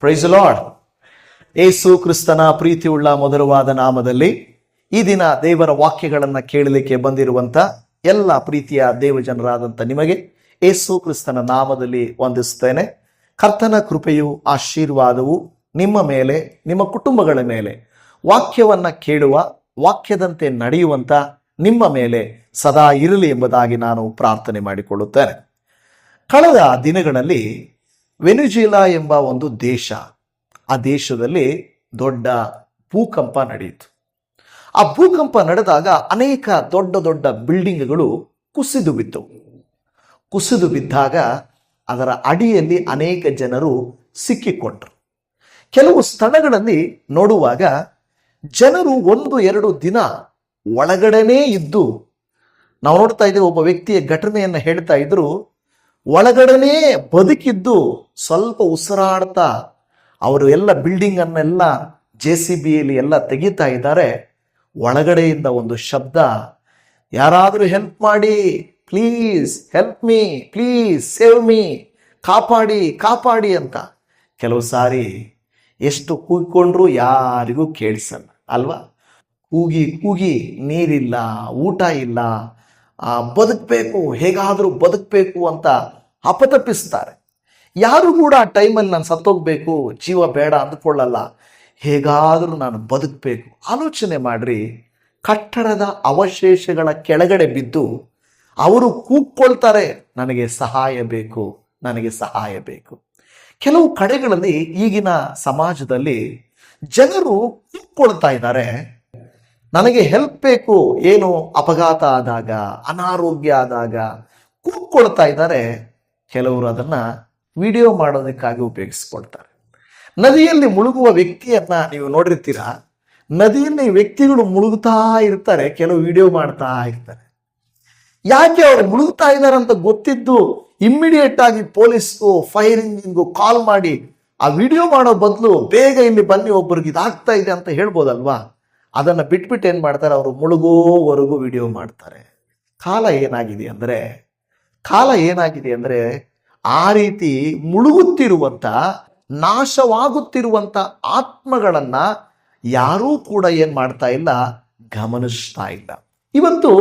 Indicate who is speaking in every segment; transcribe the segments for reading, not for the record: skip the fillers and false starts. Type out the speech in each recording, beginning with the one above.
Speaker 1: Price lord. ಯೇಸು ಕ್ರಿಸ್ತನ ಪ್ರೀತಿಯುಳ್ಳ ಮಧುರವಾದ ನಾಮದಲ್ಲಿ ಈ ದಿನ ದೇವರ ವಾಕ್ಯಗಳನ್ನು ಕೇಳಲಿಕ್ಕೆ ಬಂದಿರುವಂತ ಎಲ್ಲ ಪ್ರೀತಿಯ ದೇವಜನರಾದಂಥ ನಿಮಗೆ ಯೇಸು ಕ್ರಿಸ್ತನ ನಾಮದಲ್ಲಿ ವಂದಿಸುತ್ತೇನೆ. ಕರ್ತನ ಕೃಪೆಯು ಆಶೀರ್ವಾದವು ನಿಮ್ಮ ಮೇಲೆ, ನಿಮ್ಮ ಕುಟುಂಬಗಳ ಮೇಲೆ, ವಾಕ್ಯವನ್ನ ಕೇಳುವ, ವಾಕ್ಯದಂತೆ ನಡೆಯುವಂತ ನಿಮ್ಮ ಮೇಲೆ ಸದಾ ಇರಲಿ ಎಂಬುದಾಗಿ ನಾನು ಪ್ರಾರ್ಥನೆ ಮಾಡಿಕೊಳ್ಳುತ್ತೇನೆ. ಕಳೆದ ದಿನಗಳಲ್ಲಿ ವೆನಿಜುಲಾ ಎಂಬ ಒಂದು ದೇಶ, ಆ ದೇಶದಲ್ಲಿ ದೊಡ್ಡ ಭೂಕಂಪ ನಡೆಯಿತು. ಆ ಭೂಕಂಪ ನಡೆದಾಗ ಅನೇಕ ದೊಡ್ಡ ದೊಡ್ಡ ಬಿಲ್ಡಿಂಗ್ಗಳು ಕುಸಿದು ಬಿದ್ದವು. ಕುಸಿದು ಬಿದ್ದಾಗ ಅದರ ಅಡಿಯಲ್ಲಿ ಅನೇಕ ಜನರು ಸಿಕ್ಕಿಕೊಂಡರು. ಕೆಲವು ಸ್ಥಳಗಳಲ್ಲಿ ನೋಡುವಾಗ ಜನರು 1-2 ದಿನ ಒಳಗಡೆನೇ ಇದ್ದು, ನಾವು ನೋಡ್ತಾ ಇದ್ದೇವೆ, ಒಬ್ಬ ವ್ಯಕ್ತಿಯ ಘಟನೆಯನ್ನು ಹೇಳ್ತಾ ಇದ್ರು, ಒಳಗಡೆನೇ ಬದುಕಿದ್ದು ಸ್ವಲ್ಪ ಉಸಿರಾಡ್ತಾ ಅವರು ಎಲ್ಲ ಬಿಲ್ಡಿಂಗ್ ಅನ್ನೆಲ್ಲ JCB ಎಲ್ಲ ತೆಗಿತಾ ಇದ್ದಾರೆ. ಒಳಗಡೆಯಿಂದ ಒಂದು ಶಬ್ದ, ಯಾರಾದರೂ ಹೆಲ್ಪ್ ಮಾಡಿ, please help me, please save me, ಕಾಪಾಡಿ ಕಾಪಾಡಿ ಅಂತ. ಕೆಲವು ಸಾರಿ ಎಷ್ಟು ಕೂಗಿಕೊಂಡ್ರು ಯಾರಿಗೂ ಕೇಳಿಸಲ್ಲ ಅಲ್ವಾ? ಕೂಗಿ ಕೂಗಿ ನೀರಿಲ್ಲ, ಊಟ ಇಲ್ಲ, ಬದುಕಬೇಕು, ಹೇಗಾದರೂ ಬದುಕಬೇಕು ಅಂತ ಅಪತಪಿಸ್ತಾರೆ. ಯಾರು ಕೂಡ ಆ ಟೈಮಲ್ಲಿ ನಾನು ಸತ್ತೋಗ್ಬೇಕು, ಜೀವ ಬೇಡ ಅಂದ್ಕೊಳ್ಳಲ್ಲ, ಹೇಗಾದರೂ ನಾನು ಬದುಕಬೇಕು. ಆಲೋಚನೆ ಮಾಡ್ರಿ, ಕಟ್ಟಡದ ಅವಶೇಷಗಳ ಕೆಳಗಡೆ ಬಿದ್ದು ಅವರು ಕೂಗ್ಕೊಳ್ತಾರೆ, ನನಗೆ ಸಹಾಯ ಬೇಕು, ನನಗೆ ಸಹಾಯ ಬೇಕು. ಕೆಲವು ಕಡೆಗಳಲ್ಲಿ ಈಗಿನ ಸಮಾಜದಲ್ಲಿ ಜನರು ಕೂಗ್ಕೊಳ್ತಾ ಇದ್ದಾರೆ, ನನಗೆ ಹೆಲ್ಪ್ ಬೇಕು. ಏನು ಅಪಘಾತ ಆದಾಗ, ಅನಾರೋಗ್ಯ ಆದಾಗ ಕೂಗ್ಕೊಳ್ತಾ ಇದ್ದಾರೆ. ಕೆಲವರು ಅದನ್ನ ವಿಡಿಯೋ ಮಾಡೋದಕ್ಕಾಗಿ ಉಪಯೋಗಿಸ್ಕೊಳ್ತಾರೆ. ನದಿಯಲ್ಲಿ ಮುಳುಗುವ ವ್ಯಕ್ತಿಯನ್ನ ನೀವು ನೋಡಿರ್ತೀರಾ, ನದಿಯಲ್ಲಿ ವ್ಯಕ್ತಿಗಳು ಮುಳುಗುತ್ತಾ ಇರ್ತಾರೆ, ಕೆಲವು ವಿಡಿಯೋ ಮಾಡ್ತಾ ಇರ್ತಾರೆ. ಯಾಕೆ ಅವರು ಮುಳುಗ್ತಾ ಇದ್ದಾರೆ ಅಂತ ಗೊತ್ತಿದ್ದು ಇಮ್ಮಿಡಿಯೇಟ್ ಆಗಿ ಪೊಲೀಸ್ಗೂ, ಫೈರ್ ಇಂಜಿನ್ಗೂ ಕಾಲ್ ಮಾಡಿ ಆ ವಿಡಿಯೋ ಮಾಡೋ ಬದಲು ಬೇಗ ಇಲ್ಲಿ ಬನ್ನಿ, ಒಬ್ಬರಿಗೆ ಇದಾಗ್ತಾ ಇದೆ ಅಂತ ಹೇಳ್ಬೋದಲ್ವಾ? ಅದನ್ನ ಬಿಟ್ಬಿಟ್ಟು ಏನ್ ಮಾಡ್ತಾರೆ, ಅವರು ಮುಳುಗೋವರೆಗೂ ವಿಡಿಯೋ ಮಾಡ್ತಾರೆ. ಕಾಲ ಏನಾಗಿದೆ ಅಂದ್ರೆ ಆ ರೀತಿ ಮುಳುಗುತ್ತಿರುವಂತ, ನಾಶವಾಗುತ್ತಿರುವಂತ ಆತ್ಮಗಳನ್ನ ಯಾರೂ ಕೂಡ ಏನ್ ಮಾಡ್ತಾ ಇಲ್ಲ, ಗಮನಿಸ್ತಾ ಇಲ್ಲ. ಇವತ್ತು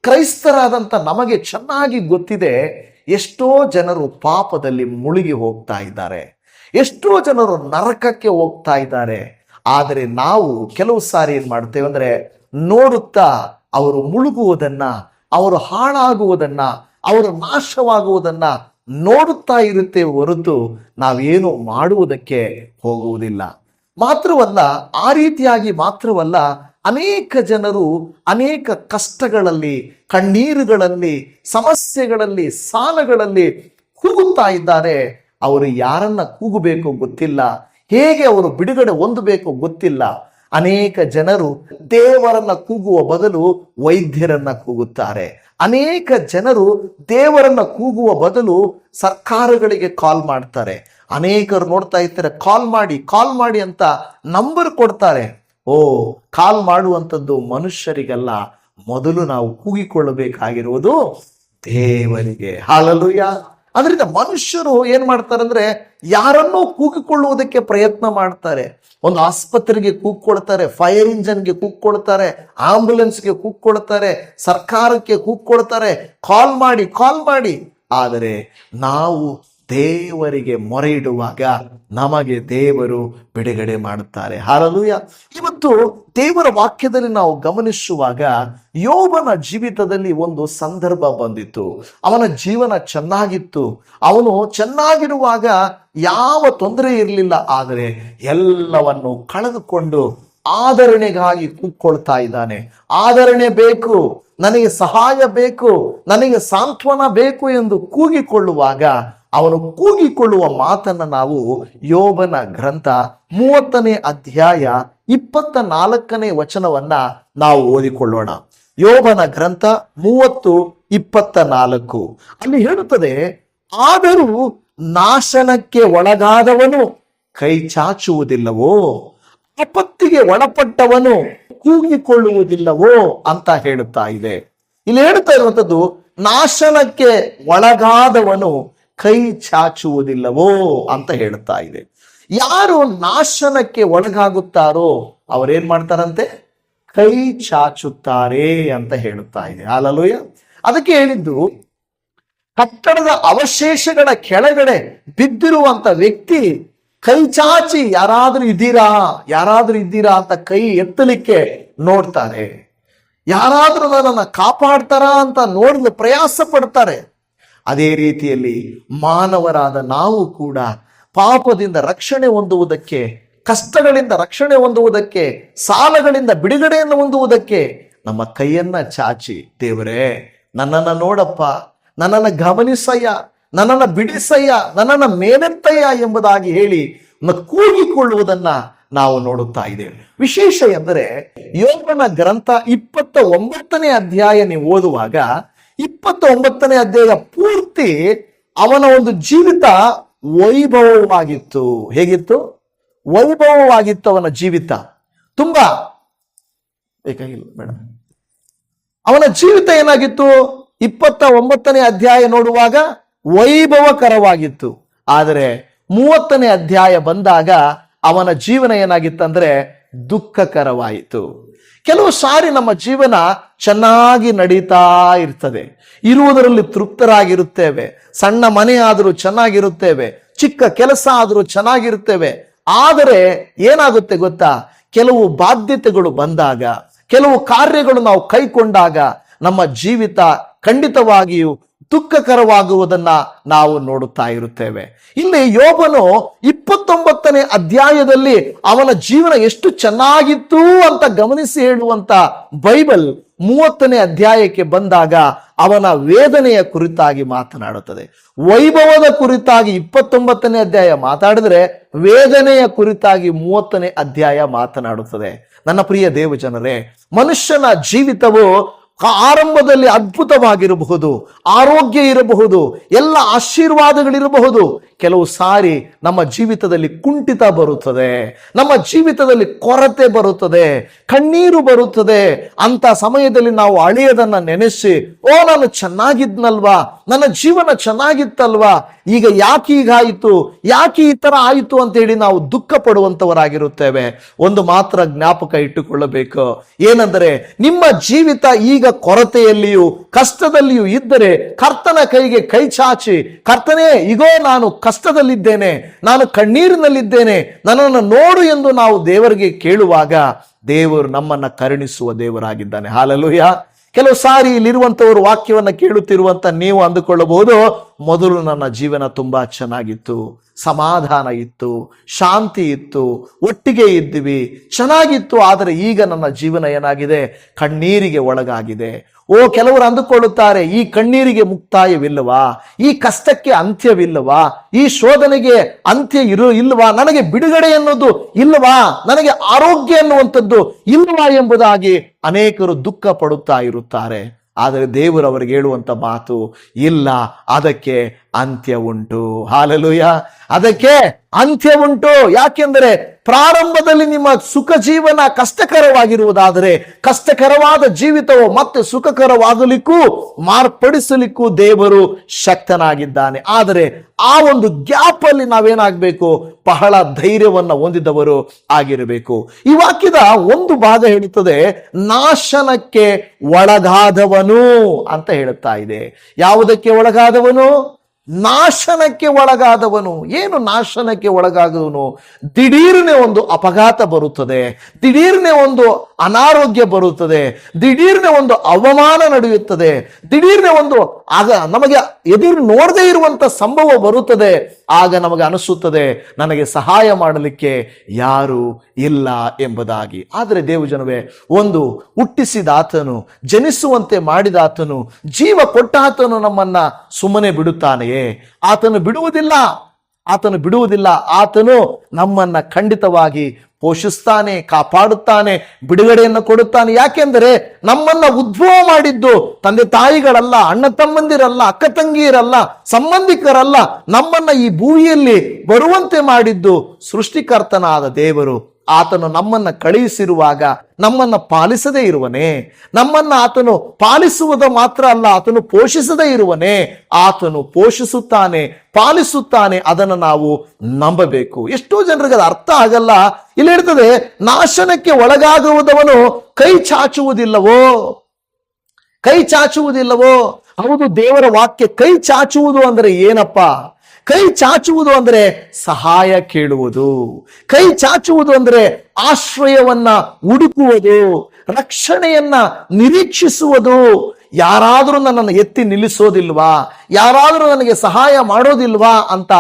Speaker 1: ಕ್ರೈಸ್ತರಾದಂಥ ನಮಗೆ ಚೆನ್ನಾಗಿ ಗೊತ್ತಿದೆ, ಎಷ್ಟೋ ಜನರು ಪಾಪದಲ್ಲಿ ಮುಳುಗಿ ಹೋಗ್ತಾ ಇದ್ದಾರೆ, ಎಷ್ಟೋ ಜನರು ನರಕಕ್ಕೆ ಹೋಗ್ತಾ ಇದ್ದಾರೆ. ಆದರೆ ನಾವು ಕೆಲವು ಸಾರಿ ಏನ್ ಮಾಡ್ತೇವೆ ಅಂದ್ರೆ, ನೋಡುತ್ತಾ ಅವರು ಮುಳುಗುವುದನ್ನ, ಅವರು ಹಾಳಾಗುವುದನ್ನ, ಅವರು ನಾಶವಾಗುವುದನ್ನ ನೋಡುತ್ತಾ ಇರುತ್ತೇವೆ ಹೊರತು ನಾವೇನು ಮಾಡುವುದಕ್ಕೆ ಹೋಗುವುದಿಲ್ಲ. ಮಾತ್ರವಲ್ಲ, ಆ ರೀತಿಯಾಗಿ ಮಾತ್ರವಲ್ಲ, ಅನೇಕ ಜನರು ಅನೇಕ ಕಷ್ಟಗಳಲ್ಲಿ, ಕಣ್ಣೀರುಗಳಲ್ಲಿ, ಸಮಸ್ಯೆಗಳಲ್ಲಿ, ಸಾಲಗಳಲ್ಲಿ ಕೂಗುತ್ತಾ ಇದ್ದಾರೆ. ಅವರು ಯಾರನ್ನ ಕೂಗಬೇಕು ಗೊತ್ತಿಲ್ಲ, ಹೇಗೆ ಅವರು ಬಿಡುಗಡೆ ಹೊಂದಬೇಕು ಗೊತ್ತಿಲ್ಲ. ಅನೇಕ ಜನರು ದೇವರನ್ನ ಕೂಗುವ ಬದಲು ವೈದ್ಯರನ್ನ ಕೂಗುತ್ತಾರೆ. ಅನೇಕ ಜನರು ದೇವರನ್ನ ಕೂಗುವ ಬದಲು ಸರ್ಕಾರಗಳಿಗೆ ಕಾಲ್ ಮಾಡ್ತಾರೆ. ಅನೇಕರು ನೋಡ್ತಾ ಇರ್ತಾರೆ, ಕಾಲ್ ಮಾಡಿ ಅಂತ ನಂಬರ್ ಕೊಡ್ತಾರೆ. ಕಾಲ್ ಮಾಡುವಂಥದ್ದು ಮನುಷ್ಯರಿಗಲ್ಲ, ಮೊದಲು ನಾವು ಕೂಗಿಕೊಳ್ಳಬೇಕಾಗಿರುವುದು ದೇವರಿಗೆ. ಹಾಲೆಲೂಯಾ. ಅದರಿಂದ ಮನುಷ್ಯರು ಏನ್ ಮಾಡ್ತಾರೆ ಅಂದ್ರೆ, ಯಾರನ್ನೋ ಕೂಗಿಕೊಳ್ಳುವುದಕ್ಕೆ ಪ್ರಯತ್ನ ಮಾಡ್ತಾರೆ. ಒಂದು ಆಸ್ಪತ್ರೆಗೆ ಕೂಗ್ಕೊಳ್ತಾರೆ, ಫೈರ್ ಇಂಜನ್ಗೆ ಕೂಗ್ಕೊಳ್ತಾರೆ, ಆಂಬ್ಯುಲೆನ್ಸ್ಗೆ ಕೂಗ್ಕೊಳ್ತಾರೆ, ಸರ್ಕಾರಕ್ಕೆ ಕೂಗ್ಕೊಳ್ತಾರೆ, ಕಾಲ್ ಮಾಡಿ. ಆದರೆ ನಾವು ದೇವರಿಗೆ ಮೊರೆ ಇಡುವಾಗ ನಮಗೆ ದೇವರು ಬಿಡುಗಡೆ ಮಾಡುತ್ತಾರೆ. ಹಾಲೆಲೂಯಾ. ಇವತ್ತು ದೇವರ ವಾಕ್ಯದಲ್ಲಿ ನಾವು ಗಮನಿಸುವಾಗ ಯೋಬನ ಜೀವಿತದಲ್ಲಿ ಒಂದು ಸಂದರ್ಭ ಬಂದಿತ್ತು. ಅವನ ಜೀವನ ಚೆನ್ನಾಗಿತ್ತು, ಅವನು ಚೆನ್ನಾಗಿರುವಾಗ ಯಾವ ತೊಂದರೆ ಇರಲಿಲ್ಲ. ಆದರೆ ಎಲ್ಲವನ್ನು ಕಳೆದುಕೊಂಡು ಆದರಣೆಗಾಗಿ ಕೂಗ್ಕೊಳ್ತಾ ಇದ್ದಾನೆ. ಆದರಣೆ ಬೇಕು, ನನಗೆ ಸಹಾಯ ಬೇಕು, ನನಗೆ ಸಾಂತ್ವನ ಬೇಕು ಎಂದು ಕೂಗಿಕೊಳ್ಳುವಾಗ ಅವನು ಕೂಗಿಕೊಳ್ಳುವ ಮಾತನ್ನ ನಾವು ಯೋಬನ ಗ್ರಂಥ 30ನೇ ಅಧ್ಯಾಯ 24ನೇ ವಚನವನ್ನ ನಾವು ಓದಿಕೊಳ್ಳೋಣ. ಯೋಬನ ಗ್ರಂಥ 30:24 ಅಲ್ಲಿ ಹೇಳುತ್ತದೆ, ಆದರೂ ನಾಶನಕ್ಕೆ ಒಳಗಾದವನು ಕೈ ಚಾಚುವುದಿಲ್ಲವೋ, ಆಪತ್ತಿಗೆ ಒಳಪಟ್ಟವನು ಕೂಗಿಕೊಳ್ಳುವುದಿಲ್ಲವೋ ಅಂತ ಹೇಳುತ್ತಾ ಇದೆ. ಇಲ್ಲಿ ಹೇಳ್ತಾ ಇರುವಂಥದ್ದು, ನಾಶನಕ್ಕೆ ಒಳಗಾದವನು ಕೈ ಚಾಚುವುದಿಲ್ಲವೋ ಅಂತ ಹೇಳುತ್ತಾ ಇದೆ. ಯಾರು ನಾಶನಕ್ಕೆ ಒಳಗಾಗುತ್ತಾರೋ ಅವರೇನ್ ಮಾಡ್ತಾರಂತೆ? ಕೈ ಚಾಚುತ್ತಾರೆ ಅಂತ ಹೇಳುತ್ತಾ ಇದೆ. ಹಲ್ಲೆಲೂಯಾ. ಅದಕ್ಕೆ ಹೇಳಿದ್ದು, ಕಟ್ಟಡದ ಅವಶೇಷಗಳ ಕೆಳಗಡೆ ಬಿದ್ದಿರುವಂತ ವ್ಯಕ್ತಿ ಕೈ ಚಾಚಿ ಯಾರಾದ್ರೂ ಇದ್ದೀರಾ ಅಂತ ಕೈ ಎತ್ತಲಿಕ್ಕೆ ನೋಡ್ತಾರೆ. ಯಾರಾದ್ರೂ ನನ್ನನ್ನು ಕಾಪಾಡ್ತಾರಾ ಅಂತ ನೋಡಲು ಪ್ರಯಾಸ ಪಡ್ತಾರೆ. ಅದೇ ರೀತಿಯಲ್ಲಿ ಮಾನವರಾದ ನಾವು ಕೂಡ ಪಾಪದಿಂದ ರಕ್ಷಣೆ ಹೊಂದುವುದಕ್ಕೆ, ಕಷ್ಟಗಳಿಂದ ರಕ್ಷಣೆ ಹೊಂದುವುದಕ್ಕೆ, ಸಾಲಗಳಿಂದ ಬಿಡುಗಡೆಯನ್ನು ಹೊಂದುವುದಕ್ಕೆ ನಮ್ಮ ಕೈಯನ್ನ ಚಾಚಿ, ದೇವರೇ ನನ್ನನ್ನು ನೋಡಪ್ಪ, ನನ್ನನ್ನು ಗಮನಿಸಯ್ಯ, ನನ್ನನ್ನು ಬಿಡಿಸಯ್ಯ, ನನ್ನನ್ನು ಮೇಲೆತ್ತಯ್ಯ ಎಂಬುದಾಗಿ ಹೇಳಿ ಕೂಗಿಕೊಳ್ಳುವುದನ್ನ ನಾವು ನೋಡುತ್ತಾ ಇದ್ದೇವೆ. ವಿಶೇಷ ಎಂದರೆ ಯೋಬನ ಗ್ರಂಥ 29ನೇ ಅಧ್ಯಾಯ ನೀವು ಓದುವಾಗ 29ನೇ ಅಧ್ಯಾಯ ಪೂರ್ತಿ ಅವನ ಒಂದು ಜೀವಿತ ವೈಭವವಾಗಿತ್ತು. ಹೇಗಿತ್ತು? ವೈಭವವಾಗಿತ್ತು ಅವನ ಜೀವಿತ. ತುಂಬಾ ಬೇಕಾಗಿಲ್ಲ ಮೇಡಮ್. ಅವನ ಜೀವಿತ ಏನಾಗಿತ್ತು? 29ನೇ ಅಧ್ಯಾಯ ನೋಡುವಾಗ ವೈಭವಕರವಾಗಿತ್ತು. ಆದರೆ 30ನೇ ಅಧ್ಯಾಯ ಬಂದಾಗ ಅವನ ಜೀವನ ಏನಾಗಿತ್ತಂದ್ರೆ ದುಃಖಕರವಾಯಿತು. ಕೆಲವು ಸಾರಿ ನಮ್ಮ ಜೀವನ ಚೆನ್ನಾಗಿ ನಡೀತಾ ಇರ್ತದೆ, ಇರುವುದರಲ್ಲಿ ತೃಪ್ತರಾಗಿರುತ್ತೇವೆ, ಸಣ್ಣ ಮನೆ ಆದರೂ ಚೆನ್ನಾಗಿರುತ್ತೇವೆ, ಚಿಕ್ಕ ಕೆಲಸ ಆದರೂ ಚೆನ್ನಾಗಿರುತ್ತೇವೆ. ಆದರೆ ಏನಾಗುತ್ತೆ ಗೊತ್ತಾ? ಕೆಲವು ಬಾಧ್ಯತೆಗಳು ಬಂದಾಗ, ಕೆಲವು ಕಾರ್ಯಗಳು ನಾವು ಕೈಕೊಂಡಾಗ ನಮ್ಮ ಜೀವಿತ ಖಂಡಿತವಾಗಿಯೂ ದುಃಖಕರವಾಗುವುದನ್ನ ನಾವು ನೋಡುತ್ತಾ ಇರುತ್ತೇವೆ. ಇಲ್ಲಿ ಯೋಬನು 29ನೇ ಅಧ್ಯಾಯದಲ್ಲಿ ಅವನ ಜೀವನ ಎಷ್ಟು ಚೆನ್ನಾಗಿತ್ತು ಅಂತ ಗಮನಿಸಿ ಹೇಳುವಂತ ಬೈಬಲ್ 30ನೇ ಅಧ್ಯಾಯಕ್ಕೆ ಬಂದಾಗ ಅವನ ವೇದನೆಯ ಕುರಿತಾಗಿ ಮಾತನಾಡುತ್ತದೆ. ವೈಭವದ ಕುರಿತಾಗಿ 29ನೇ ಅಧ್ಯಾಯ ಮಾತಾಡಿದ್ರೆ, ವೇದನೆಯ ಕುರಿತಾಗಿ 30ನೇ ಅಧ್ಯಾಯ ಮಾತನಾಡುತ್ತದೆ. ನನ್ನ ಪ್ರಿಯ ದೇವಜನರೇ, ಮನುಷ್ಯನ ಜೀವಿತವು ಆರಂಭದಲ್ಲಿ ಅದ್ಭುತವಾಗಿರಬಹುದು, ಆರೋಗ್ಯ ಇರಬಹುದು, ಎಲ್ಲ ಆಶೀರ್ವಾದಗಳಿರಬಹುದು. ಕೆಲವು ಸಾರಿ ನಮ್ಮ ಜೀವಿತದಲ್ಲಿ ಕುಂಠಿತ ಬರುತ್ತದೆ, ನಮ್ಮ ಜೀವಿತದಲ್ಲಿ ಕೊರತೆ ಬರುತ್ತದೆ, ಕಣ್ಣೀರು ಬರುತ್ತದೆ. ಅಂತ ಸಮಯದಲ್ಲಿ ನಾವು ಹಳೆಯದನ್ನ ನೆನೆಸಿ, ನಾನು ಚೆನ್ನಾಗಿದ್ನಲ್ವಾ, ನನ್ನ ಜೀವನ ಚೆನ್ನಾಗಿತ್ತಲ್ವಾ, ಈಗ ಯಾಕೆ ಹೀಗಾಯಿತು, ಯಾಕೆ ಈ ತರ ಆಯಿತು ಅಂತೇಳಿ ನಾವು ದುಃಖ ಪಡುವಂತವರಾಗಿರುತ್ತೇವೆ. ಒಂದು ಮಾತ್ರ ಜ್ಞಾಪಕ ಇಟ್ಟುಕೊಳ್ಳಬೇಕು, ಏನೆಂದರೆ ನಿಮ್ಮ ಜೀವಿತ ಈಗ ಕೊರತೆಯಲ್ಲಿಯೂ ಕಷ್ಟದಲ್ಲಿಯೂ ಇದ್ದರೆ ಕರ್ತನ ಕೈಗೆ ಕೈ ಚಾಚಿ, ಕರ್ತನೇ ಇಗೋ ನಾನು ಕಷ್ಟದಲ್ಲಿದ್ದೇನೆ, ನಾನು ಕಣ್ಣೀರಿನಲ್ಲಿದ್ದೇನೆ, ನನ್ನನ್ನು ನೋಡು ಎಂದು ನಾವು ದೇವರಿಗೆ ಕೇಳುವಾಗ ದೇವರು ನಮ್ಮನ್ನ ಕರುಣಿಸುವ ದೇವರಾಗಿದ್ದಾನೆ. ಹಲ್ಲೆಲೂಯಾ. ಕೆಲವು ಸಾರಿ ಇಲ್ಲಿರುವಂತವರು ವಾಕ್ಯವನ್ನ ಕೇಳುತ್ತಿರುವಂತ ನೀವು ಅಂದುಕೊಳ್ಳಬಹುದು, ಮೊದಲು ನನ್ನ ಜೀವನ ತುಂಬಾ ಚೆನ್ನಾಗಿತ್ತು, ಸಮಾಧಾನ ಇತ್ತು, ಶಾಂತಿ ಇತ್ತು, ಒಟ್ಟಿಗೆ ಇದ್ದೀವಿ, ಚೆನ್ನಾಗಿತ್ತು. ಆದರೆ ಈಗ ನನ್ನ ಜೀವನ ಏನಾಗಿದೆ? ಕಣ್ಣೀರಿಗೆ ಒಳಗಾಗಿದೆ. ಕೆಲವರು ಅಂದುಕೊಳ್ಳುತ್ತಾರೆ, ಈ ಕಣ್ಣೀರಿಗೆ ಮುಕ್ತಾಯವಿಲ್ಲವಾ, ಈ ಕಷ್ಟಕ್ಕೆ ಅಂತ್ಯವಿಲ್ಲವಾ, ಈ ಶೋಧನೆಗೆ ಅಂತ್ಯ ಇಲ್ಲವಾ, ನನಗೆ ಬಿಡುಗಡೆ ಅನ್ನೋದು ಇಲ್ಲವಾ, ನನಗೆ ಆರೋಗ್ಯ ಅನ್ನುವಂಥದ್ದು ಇಲ್ಲವಾ ಎಂಬುದಾಗಿ ಅನೇಕರು ದುಃಖ ಪಡುತ್ತಾ ಇರುತ್ತಾರೆ. ಆದರೆ ದೇವರು ಅವರಿಗೆ ಹೇಳುವಂತ ಮಾತು, ಇಲ್ಲ, ಅದಕ್ಕೆ ಅಂತ್ಯ ಉಂಟು. ಹಲ್ಲೆಲೂಯಾ. ಅದಕ್ಕೆ ಅಂತ್ಯ ಉಂಟು. ಯಾಕೆಂದರೆ ಪ್ರಾರಂಭದಲ್ಲಿ ನಿಮ್ಮ ಸುಖ ಜೀವನ ಕಷ್ಟಕರವಾಗಿರುವುದಾದರೆ, ಕಷ್ಟಕರವಾದ ಜೀವಿತವು ಮತ್ತೆ ಸುಖಕರವಾಗಲಿಕ್ಕೂ ಮಾರ್ಪಡಿಸಲಿಕ್ಕೂ ದೇವರು ಶಕ್ತನಾಗಿದ್ದಾನೆ. ಆದರೆ ಆ ಒಂದು ಗ್ಯಾಪ್ ಅಲ್ಲಿ ನಾವೇನಾಗಬೇಕು? ಬಹಳ ಧೈರ್ಯವನ್ನ ಹೊಂದಿದವರು ಆಗಿರಬೇಕು. ಈ ವಾಕ್ಯದ ಒಂದು ಭಾಗ ಹೇಳುತ್ತದೆ, ನಾಶನಕ್ಕೆ ಒಳಗಾದವನು ಅಂತ ಹೇಳುತ್ತಾ ಇದೆ. ಯಾವುದಕ್ಕೆ ಒಳಗಾದವನು? ನಾಶನಕ್ಕೆ ಒಳಗಾದವನು. ಏನು ನಾಶನಕ್ಕೆ ಒಳಗಾದವನು? ದಿಢೀರ್ನೆ ಒಂದು ಅಪಘಾತ ಬರುತ್ತದೆ, ದಿಢೀರ್ನೆ ಒಂದು ಅನಾರೋಗ್ಯ ಬರುತ್ತದೆ, ದಿಢೀರ್ನೆ ಒಂದು ಅವಮಾನ ನಡೆಯುತ್ತದೆ, ದಿಢೀರ್ನೆ ಒಂದು ನಮಗೆ ಎದುರು ನೋಡದೇ ಇರುವಂತ ಸಂಭವ ಬರುತ್ತದೆ. ಆಗ ನಮಗೆ ಅನಿಸುತ್ತದೆ, ನನಗೆ ಸಹಾಯ ಮಾಡಲಿಕ್ಕೆ ಯಾರು ಇಲ್ಲ ಎಂಬುದಾಗಿ. ಆದರೆ ದೇವಜನವೇ, ಒಂದು ಹುಟ್ಟಿಸಿದಾತನು, ಜನಿಸುವಂತೆ ಮಾಡಿದಾತನು, ಜೀವ ಕೊಟ್ಟಾತನು ನಮ್ಮನ್ನ ಸುಮ್ಮನೆ ಬಿಡುತ್ತಾನೆಯೇ? ಆತನು ಬಿಡುವುದಿಲ್ಲ. ಆತನು ನಮ್ಮನ್ನ ಖಂಡಿತವಾಗಿ ಪೋಷಿಸ್ತಾನೆ, ಕಾಪಾಡುತ್ತಾನೆ, ಬಿಡುಗಡೆಯನ್ನು ಕೊಡುತ್ತಾನೆ. ಯಾಕೆಂದರೆ ನಮ್ಮನ್ನ ಉದ್ಭವ ಮಾಡಿದ್ದು ತಂದೆ ತಾಯಿಗಳಲ್ಲ, ಅಣ್ಣ ತಮ್ಮಂದಿರಲ್ಲ, ಅಕ್ಕ ತಂಗಿಯರಲ್ಲ, ಸಂಬಂಧಿಕರಲ್ಲ. ನಮ್ಮನ್ನ ಈ ಭೂಮಿಯಲ್ಲಿ ಬರುವಂತೆ ಮಾಡಿದ್ದು ಸೃಷ್ಟಿಕರ್ತನಾದ ದೇವರು. ಆತನು ನಮ್ಮನ್ನ ಕಳುಹಿಸಿರುವಾಗ ನಮ್ಮನ್ನ ಪಾಲಿಸದೇ ಇರುವನೇ? ನಮ್ಮನ್ನ ಆತನು ಪಾಲಿಸುವುದು ಮಾತ್ರ ಅಲ್ಲ, ಆತನು ಪೋಷಿಸದೇ ಇರುವನೇ? ಆತನು ಪೋಷಿಸುತ್ತಾನೆ, ಪಾಲಿಸುತ್ತಾನೆ, ಅದನ್ನು ನಾವು ನಂಬಬೇಕು. ಎಷ್ಟೋ ಜನರಿಗೆ ಅದು ಅರ್ಥ ಆಗಲ್ಲ. ಇಲ್ಲಿ ಹೇಳ್ತದೆ, ನಾಶನಕ್ಕೆ ಒಳಗಾಗುವುದವನು ಕೈ ಚಾಚುವುದಿಲ್ಲವೋ? ಕೈ ಚಾಚುವುದಿಲ್ಲವೋ? ಹೌದು, ದೇವರ ವಾಕ್ಯ ಕೈ ಚಾಚುವುದು ಅಂದ್ರೆ ಏನಪ್ಪ? ಕೈ ಚಾಚುವುದು ಅಂದ್ರೆ ಸಹಾಯ ಕೇಳುವುದು. ಕೈ ಚಾಚುವುದು ಅಂದ್ರೆ ಆಶ್ರಯವನ್ನ ಹುಡುಕುವುದು, ರಕ್ಷಣೆಯನ್ನ ನಿರೀಕ್ಷಿಸುವುದು. ಯಾರಾದರೂ ನನ್ನನ್ನು ಎತ್ತಿ ನಿಲ್ಲಿಸೋದಿಲ್ವಾ, ಯಾರಾದರೂ ನನಗೆ ಸಹಾಯ ಮಾಡೋದಿಲ್ವಾ ಅಂತ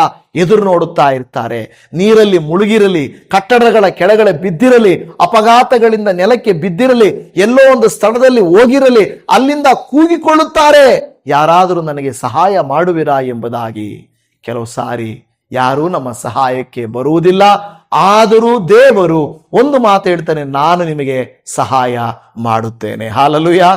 Speaker 1: ಎದುರು ನೋಡುತ್ತಾ ಇರ್ತಾರೆ. ನೀರಲ್ಲಿ ಮುಳುಗಿರಲಿ, ಕಟ್ಟಡಗಳ ಕೆಳಗಡೆ ಬಿದ್ದಿರಲಿ, ಅಪಘಾತಗಳಿಂದ ನೆಲಕ್ಕೆ ಬಿದ್ದಿರಲಿ, ಎಲ್ಲೋ ಒಂದು ಸ್ಥಳದಲ್ಲಿ ಹೋಗಿರಲಿ, ಅಲ್ಲಿಂದ ಕೂಗಿಕೊಳ್ಳುತ್ತಾರೆ, ಯಾರಾದರೂ ನನಗೆ ಸಹಾಯ ಮಾಡುವಿರಾ ಎಂಬುದಾಗಿ. ಕೆಲವು ಸಾರಿ ಯಾರೂ ನಮ್ಮ ಸಹಾಯಕ್ಕೆ ಬರುವುದಿಲ್ಲ. ಆದರೂ ದೇವರು ಒಂದು ಮಾತು ಹೇಳ್ತಾನೆ, ನಾನು ನಿಮಗೆ ಸಹಾಯ ಮಾಡುತ್ತೇನೆ. ಹಾಲೆಲೂಯಾ.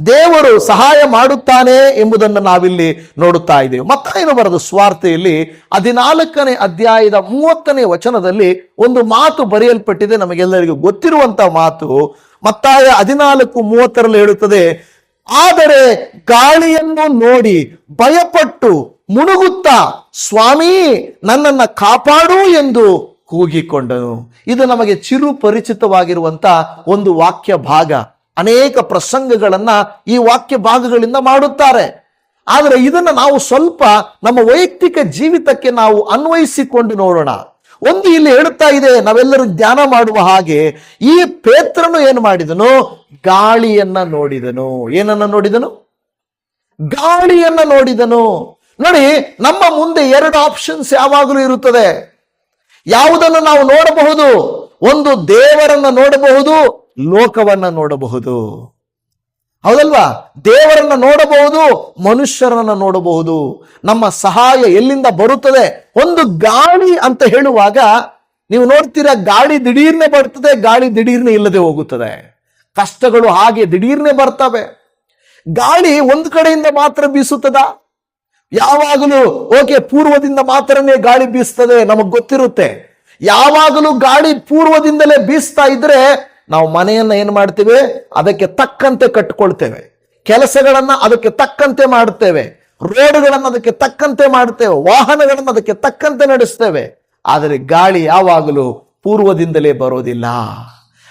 Speaker 1: ದೇವರು ಸಹಾಯ ಮಾಡುತ್ತಾನೆ ಎಂಬುದನ್ನು ನಾವಿಲ್ಲಿ ನೋಡುತ್ತಾ ಇದ್ದೇವೆ. ಮತ್ತಾಯನು ಬರೆದ ಸುವಾರ್ತೆಯಲ್ಲಿ 14ನೇ ಅಧ್ಯಾಯದ 30ನೇ ವಚನದಲ್ಲಿ ಒಂದು ಮಾತು ಬರೆಯಲ್ಪಟ್ಟಿದೆ, ನಮಗೆಲ್ಲರಿಗೂ ಗೊತ್ತಿರುವಂತ ಮಾತು. ಮತ್ತಾಯ 14:30 ಹೇಳುತ್ತದೆ, ಆದರೆ ಗಾಳಿಯನ್ನು ನೋಡಿ ಭಯಪಟ್ಟು ಮುಣುಗುತ್ತಾ ಸ್ವಾಮಿ ನನ್ನನ್ನ ಕಾಪಾಡು ಎಂದು ಕೂಗಿಕೊಂಡನು. ಇದು ನಮಗೆ ಚಿರು ಪರಿಚಿತವಾಗಿರುವಂತ ಒಂದು ವಾಕ್ಯ ಭಾಗ. ಅನೇಕ ಪ್ರಸಂಗಗಳನ್ನ ಈ ವಾಕ್ಯ ಭಾಗಗಳಿಂದ ಮಾಡುತ್ತಾರೆ. ಆದರೆ ಇದನ್ನ ನಾವು ಸ್ವಲ್ಪ ನಮ್ಮ ವೈಯಕ್ತಿಕ ಜೀವಿತಕ್ಕೆ ನಾವು ಅನ್ವಯಿಸಿಕೊಂಡು ನೋಡೋಣ. ಒಂದು ಇಲ್ಲಿ ಹೇಳುತ್ತಾ ಇದೆ, ನಾವೆಲ್ಲರೂ ಧ್ಯಾನ ಮಾಡುವ ಹಾಗೆ, ಈ ಪೇತ್ರನು ಏನು ಮಾಡಿದನು? ಗಾಳಿಯನ್ನ ನೋಡಿದನು. ಏನನ್ನ ನೋಡಿದನು? ಗಾಳಿಯನ್ನ ನೋಡಿದನು. ನೋಡಿ, ನಮ್ಮ ಮುಂದೆ 2 ಆಪ್ಷನ್ಸ್ ಯಾವಾಗಲೂ ಇರುತ್ತದೆ. ಯಾವುದನ್ನು ನಾವು ನೋಡಬಹುದು? ಒಂದು, ದೇವರನ್ನ ನೋಡಬಹುದು, ಲೋಕವನ್ನ ನೋಡಬಹುದು. ಹೌದಲ್ವಾ? ದೇವರನ್ನ ನೋಡಬಹುದು, ಮನುಷ್ಯರನ್ನ ನೋಡಬಹುದು. ನಮ್ಮ ಸಹಾಯ ಎಲ್ಲಿಂದ ಬರುತ್ತದೆ? ಒಂದು ಗಾಳಿ ಅಂತ ಹೇಳುವಾಗ ನೀವು ನೋಡ್ತೀರಾ, ಗಾಳಿ ದಿಢೀರ್ನೆ ಬರ್ತದೆ, ಗಾಳಿ ದಿಢೀರ್ನೆ ಇಲ್ಲದೆ ಹೋಗುತ್ತದೆ. ಕಷ್ಟಗಳು ಹಾಗೆ ದಿಢೀರ್ನೆ ಬರ್ತವೆ. ಗಾಳಿ ಒಂದು ಕಡೆಯಿಂದ ಮಾತ್ರ ಬೀಸುತ್ತದ? ಯಾವಾಗಲೂ ಪೂರ್ವದಿಂದ ಮಾತ್ರನೇ ಗಾಳಿ ಬೀಸ್ತದೆ, ನಮಗ್ ಗೊತ್ತಿರುತ್ತೆ. ಯಾವಾಗಲೂ ಗಾಳಿ ಪೂರ್ವದಿಂದಲೇ ಬೀಸ್ತಾ ಇದ್ರೆ ನಾವು ಮನೆಯನ್ನ ಏನ್ ಮಾಡ್ತೇವೆ? ಅದಕ್ಕೆ ತಕ್ಕಂತೆ ಕಟ್ಟಿಕೊಳ್ತೇವೆ, ಕೆಲಸಗಳನ್ನ ಅದಕ್ಕೆ ತಕ್ಕಂತೆ ಮಾಡುತ್ತೇವೆ, ರೋಡ್ಗಳನ್ನ ಅದಕ್ಕೆ ತಕ್ಕಂತೆ ಮಾಡುತ್ತೇವೆ, ವಾಹನಗಳನ್ನ ಅದಕ್ಕೆ ತಕ್ಕಂತೆ ನಡೆಸ್ತೇವೆ. ಆದರೆ ಗಾಳಿ ಯಾವಾಗಲೂ ಪೂರ್ವದಿಂದಲೇ ಬರೋದಿಲ್ಲ.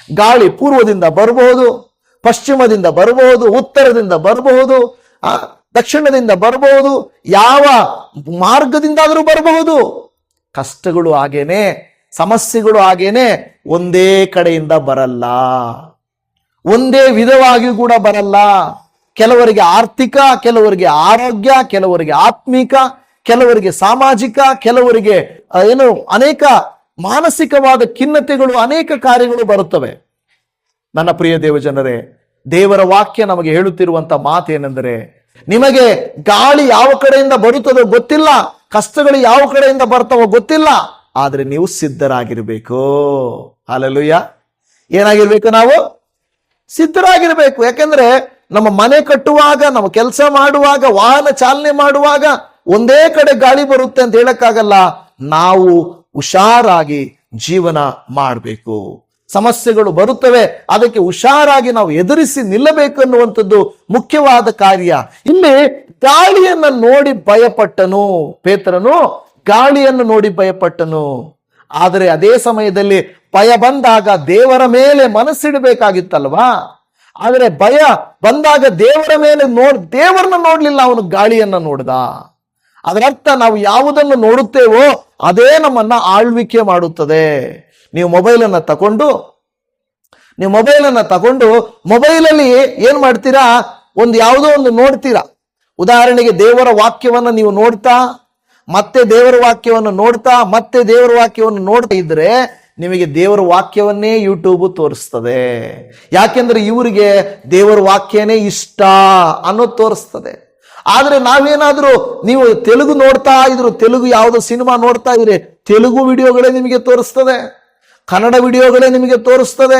Speaker 1: ಗಾಳಿ ಪೂರ್ವದಿಂದ ಬರಬಹುದು, ಪಶ್ಚಿಮದಿಂದ ಬರಬಹುದು, ಉತ್ತರದಿಂದ ಬರಬಹುದು, ದಕ್ಷಿಣದಿಂದ ಬರಬಹುದು, ಯಾವ ಮಾರ್ಗದಿಂದಾದರೂ ಬರಬಹುದು. ಕಷ್ಟಗಳು ಹಾಗೇನೆ, ಸಮಸ್ಯೆಗಳು ಹಾಗೇನೆ ಒಂದೇ ಕಡೆಯಿಂದ ಬರಲ್ಲ, ಒಂದೇ ವಿಧವಾಗಿ ಕೂಡ ಬರಲ್ಲ. ಕೆಲವರಿಗೆ ಆರ್ಥಿಕ, ಕೆಲವರಿಗೆ ಆರೋಗ್ಯ, ಕೆಲವರಿಗೆ ಆತ್ಮಿಕ, ಕೆಲವರಿಗೆ ಸಾಮಾಜಿಕ, ಕೆಲವರಿಗೆ ಅನೇಕ ಮಾನಸಿಕವಾದ ಖಿನ್ನತೆಗಳು, ಅನೇಕ ಕಾರ್ಯಗಳು ಬರುತ್ತವೆ. ನನ್ನ ಪ್ರಿಯ ದೇವಜನರೇ, ದೇವರ ವಾಕ್ಯ ನಮಗೆ ಹೇಳುತ್ತಿರುವಂತ ಮಾತೇನೆಂದರೆ, ನಿಮಗೆ ಗಾಳಿ ಯಾವ ಕಡೆಯಿಂದ ಬರುತ್ತದೋ ಗೊತ್ತಿಲ್ಲ, ಕಷ್ಟಗಳು ಯಾವ ಕಡೆಯಿಂದ ಬರ್ತಾವೋ ಗೊತ್ತಿಲ್ಲ, ಆದ್ರೆ ನೀವು ಸಿದ್ಧರಾಗಿರ್ಬೇಕು. ಹಲ್ಲೆಲೂಯಾ. ಏನಾಗಿರ್ಬೇಕು? ನಾವು ಸಿದ್ಧರಾಗಿರ್ಬೇಕು. ಯಾಕೆಂದ್ರೆ ನಮ್ಮ ಮನೆ ಕಟ್ಟುವಾಗ, ನಮ್ಮ ಕೆಲಸ ಮಾಡುವಾಗ, ವಾಹನ ಚಾಲನೆ ಮಾಡುವಾಗ ಒಂದೇ ಕಡೆ ಗಾಳಿ ಬರುತ್ತೆ ಅಂತ ಹೇಳಕ್ಕಾಗಲ್ಲ. ನಾವು ಹುಷಾರಾಗಿ ಜೀವನ ಮಾಡಬೇಕು. ಸಮಸ್ಯೆಗಳು ಬರುತ್ತವೆ, ಅದಕ್ಕೆ ಹುಷಾರಾಗಿ ನಾವು ಎದುರಿಸಿ ನಿಲ್ಲಬೇಕು ಅನ್ನುವಂಥದ್ದು ಮುಖ್ಯವಾದ ಕಾರ್ಯ. ಇಲ್ಲಿ ಗಾಳಿಯನ್ನ ನೋಡಿ ಭಯಪಟ್ಟನು ಪೇತ್ರನು, ಗಾಳಿಯನ್ನು ನೋಡಿ ಭಯಪಟ್ಟನು. ಆದರೆ ಅದೇ ಸಮಯದಲ್ಲಿ ಭಯ ಬಂದಾಗ ದೇವರ ಮೇಲೆ ಮನಸ್ಸಿಡಬೇಕಾಗಿತ್ತಲ್ವಾ? ಆದರೆ ಭಯ ಬಂದಾಗ ದೇವರ ಮೇಲೆ ದೇವರನ್ನ ನೋಡ್ಲಿಲ್ಲ, ಅವನು ಗಾಳಿಯನ್ನ ನೋಡ್ದ. ಅದರರ್ಥ ನಾವು ಯಾವುದನ್ನು ನೋಡುತ್ತೇವೋ ಅದೇ ನಮ್ಮನ್ನ ಆಳ್ವಿಕೆ ಮಾಡುತ್ತದೆ. ನೀವು ಮೊಬೈಲನ್ನು ತಗೊಂಡು ಮೊಬೈಲಲ್ಲಿ ಏನ್ ಮಾಡ್ತೀರಾ? ಯಾವುದೋ ಒಂದು ನೋಡ್ತೀರಾ. ಉದಾಹರಣೆಗೆ ದೇವರ ವಾಕ್ಯವನ್ನ ನೀವು ನೋಡ್ತಾ ಮತ್ತೆ ದೇವರ ವಾಕ್ಯವನ್ನು ನೋಡ್ತಾ ಮತ್ತೆ ದೇವರ ವಾಕ್ಯವನ್ನು ನೋಡ್ತಾ ಇದ್ರೆ ನಿಮಗೆ ದೇವರ ವಾಕ್ಯವನ್ನೇ ಯೂಟ್ಯೂಬ್ ತೋರಿಸ್ತದೆ. ಯಾಕೆಂದ್ರೆ ಇವರಿಗೆ ದೇವರ ವಾಕ್ಯನೇ ಇಷ್ಟ ಅನ್ನೋದು ತೋರಿಸ್ತದೆ. ಆದ್ರೆ ನಾವೇನಾದ್ರೂ, ನೀವು ತೆಲುಗು ನೋಡ್ತಾ ಇದ್ರು, ತೆಲುಗು ಯಾವುದೋ ಸಿನಿಮಾ ನೋಡ್ತಾ ಇದ್ರೆ ತೆಲುಗು ವಿಡಿಯೋಗಳೇ ನಿಮಗೆ ತೋರಿಸ್ತದೆ, ಕನ್ನಡ ವಿಡಿಯೋಗಳೇ ನಿಮಗೆ ತೋರಿಸ್ತದೆ.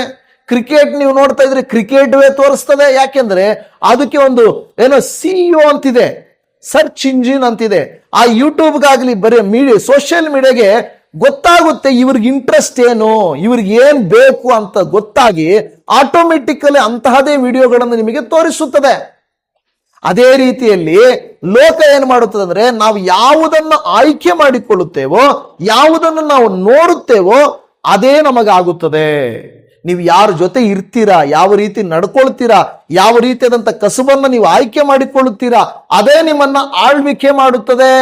Speaker 1: ಕ್ರಿಕೆಟ್ ನೀವು ನೋಡ್ತಾ ಇದ್ರೆ ಕ್ರಿಕೆಟ್ವೇ ತೋರಿಸ್ತದೆ. ಯಾಕೆಂದ್ರೆ ಅದಕ್ಕೆ ಒಂದು CEO ಅಂತಿದೆ, ಸರ್ಚ್ ಇಂಜಿನ್ ಅಂತಿದೆ. ಆ ಯೂಟ್ಯೂಬ್ಗಾಗ್ಲಿ ಬರೀ ಸೋಷಿಯಲ್ ಮೀಡಿಯಾಗೆ ಗೊತ್ತಾಗುತ್ತೆ ಇವ್ರಿಗೆ ಇಂಟ್ರೆಸ್ಟ್ ಏನು, ಇವ್ರಿಗೆ ಏನ್ ಬೇಕು ಅಂತ ಗೊತ್ತಾಗಿ ಆಟೋಮೆಟಿಕಲಿ ಅಂತಹದೇ ವಿಡಿಯೋಗಳನ್ನು ನಿಮಗೆ ತೋರಿಸುತ್ತದೆ. ಅದೇ ರೀತಿಯಲ್ಲಿ ಲೋಕ ಏನ್ ಮಾಡುತ್ತದೆ ಅಂದ್ರೆ, ನಾವು ಯಾವುದನ್ನು ಆಯ್ಕೆ ಮಾಡಿಕೊಳ್ಳುತ್ತೇವೋ, ಯಾವುದನ್ನು ನಾವು ನೋಡುತ್ತೇವೋ ಅದೇ ನಮಗಾಗುತ್ತದೆ. ನೀವು ಯಾರ ಜೊತೆ ಇರ್ತೀರಾ, ಯಾವ ರೀತಿ ನಡ್ಕೊಳ್ತೀರಾ, ಯಾವ ರೀತಿಯಾದಂತ ಕಸುಬನ್ನ ನೀವು ಆಯ್ಕೆ ಮಾಡಿಕೊಳ್ಳುತ್ತೀರಾ, ಅದೇ ನಿಮ್ಮನ್ನ ಆಳ್ವಿಕೆ ಮಾಡುತ್ತದೆ.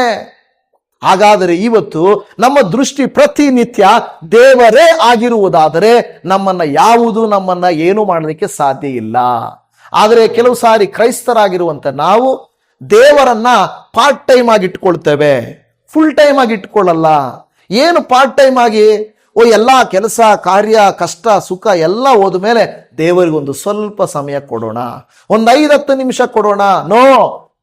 Speaker 1: ಹಾಗಾದರೆ ಇವತ್ತು ನಮ್ಮ ದೃಷ್ಟಿ ಪ್ರತಿನಿತ್ಯ ದೇವರೇ ಆಗಿರುವುದಾದರೆ ನಮ್ಮನ್ನ ಏನು ಮಾಡಲಿಕ್ಕೆ ಸಾಧ್ಯ ಇಲ್ಲ. ಆದರೆ ಕೆಲವು ಸಾರಿ ಕ್ರೈಸ್ತರಾಗಿರುವಂತ ನಾವು ದೇವರನ್ನ ಪಾರ್ಟ್ ಟೈಮ್ ಆಗಿ ಇಟ್ಕೊಳ್ತೇವೆ, ಫುಲ್ ಟೈಮ್ ಆಗಿ ಇಟ್ಕೊಳ್ಳಲ್ಲ. ಏನು ಪಾರ್ಟ್ ಟೈಮ್ ಆಗಿ, ಎಲ್ಲಾ ಕೆಲಸ ಕಾರ್ಯ ಕಷ್ಟ ಸುಖ ಎಲ್ಲ ಹೋದ್ಮೇಲೆ ದೇವರಿಗೊಂದು ಸ್ವಲ್ಪ ಸಮಯ ಕೊಡೋಣ, ಒಂದು 5-10 ನಿಮಿಷ ಕೊಡೋಣ. ನೋ,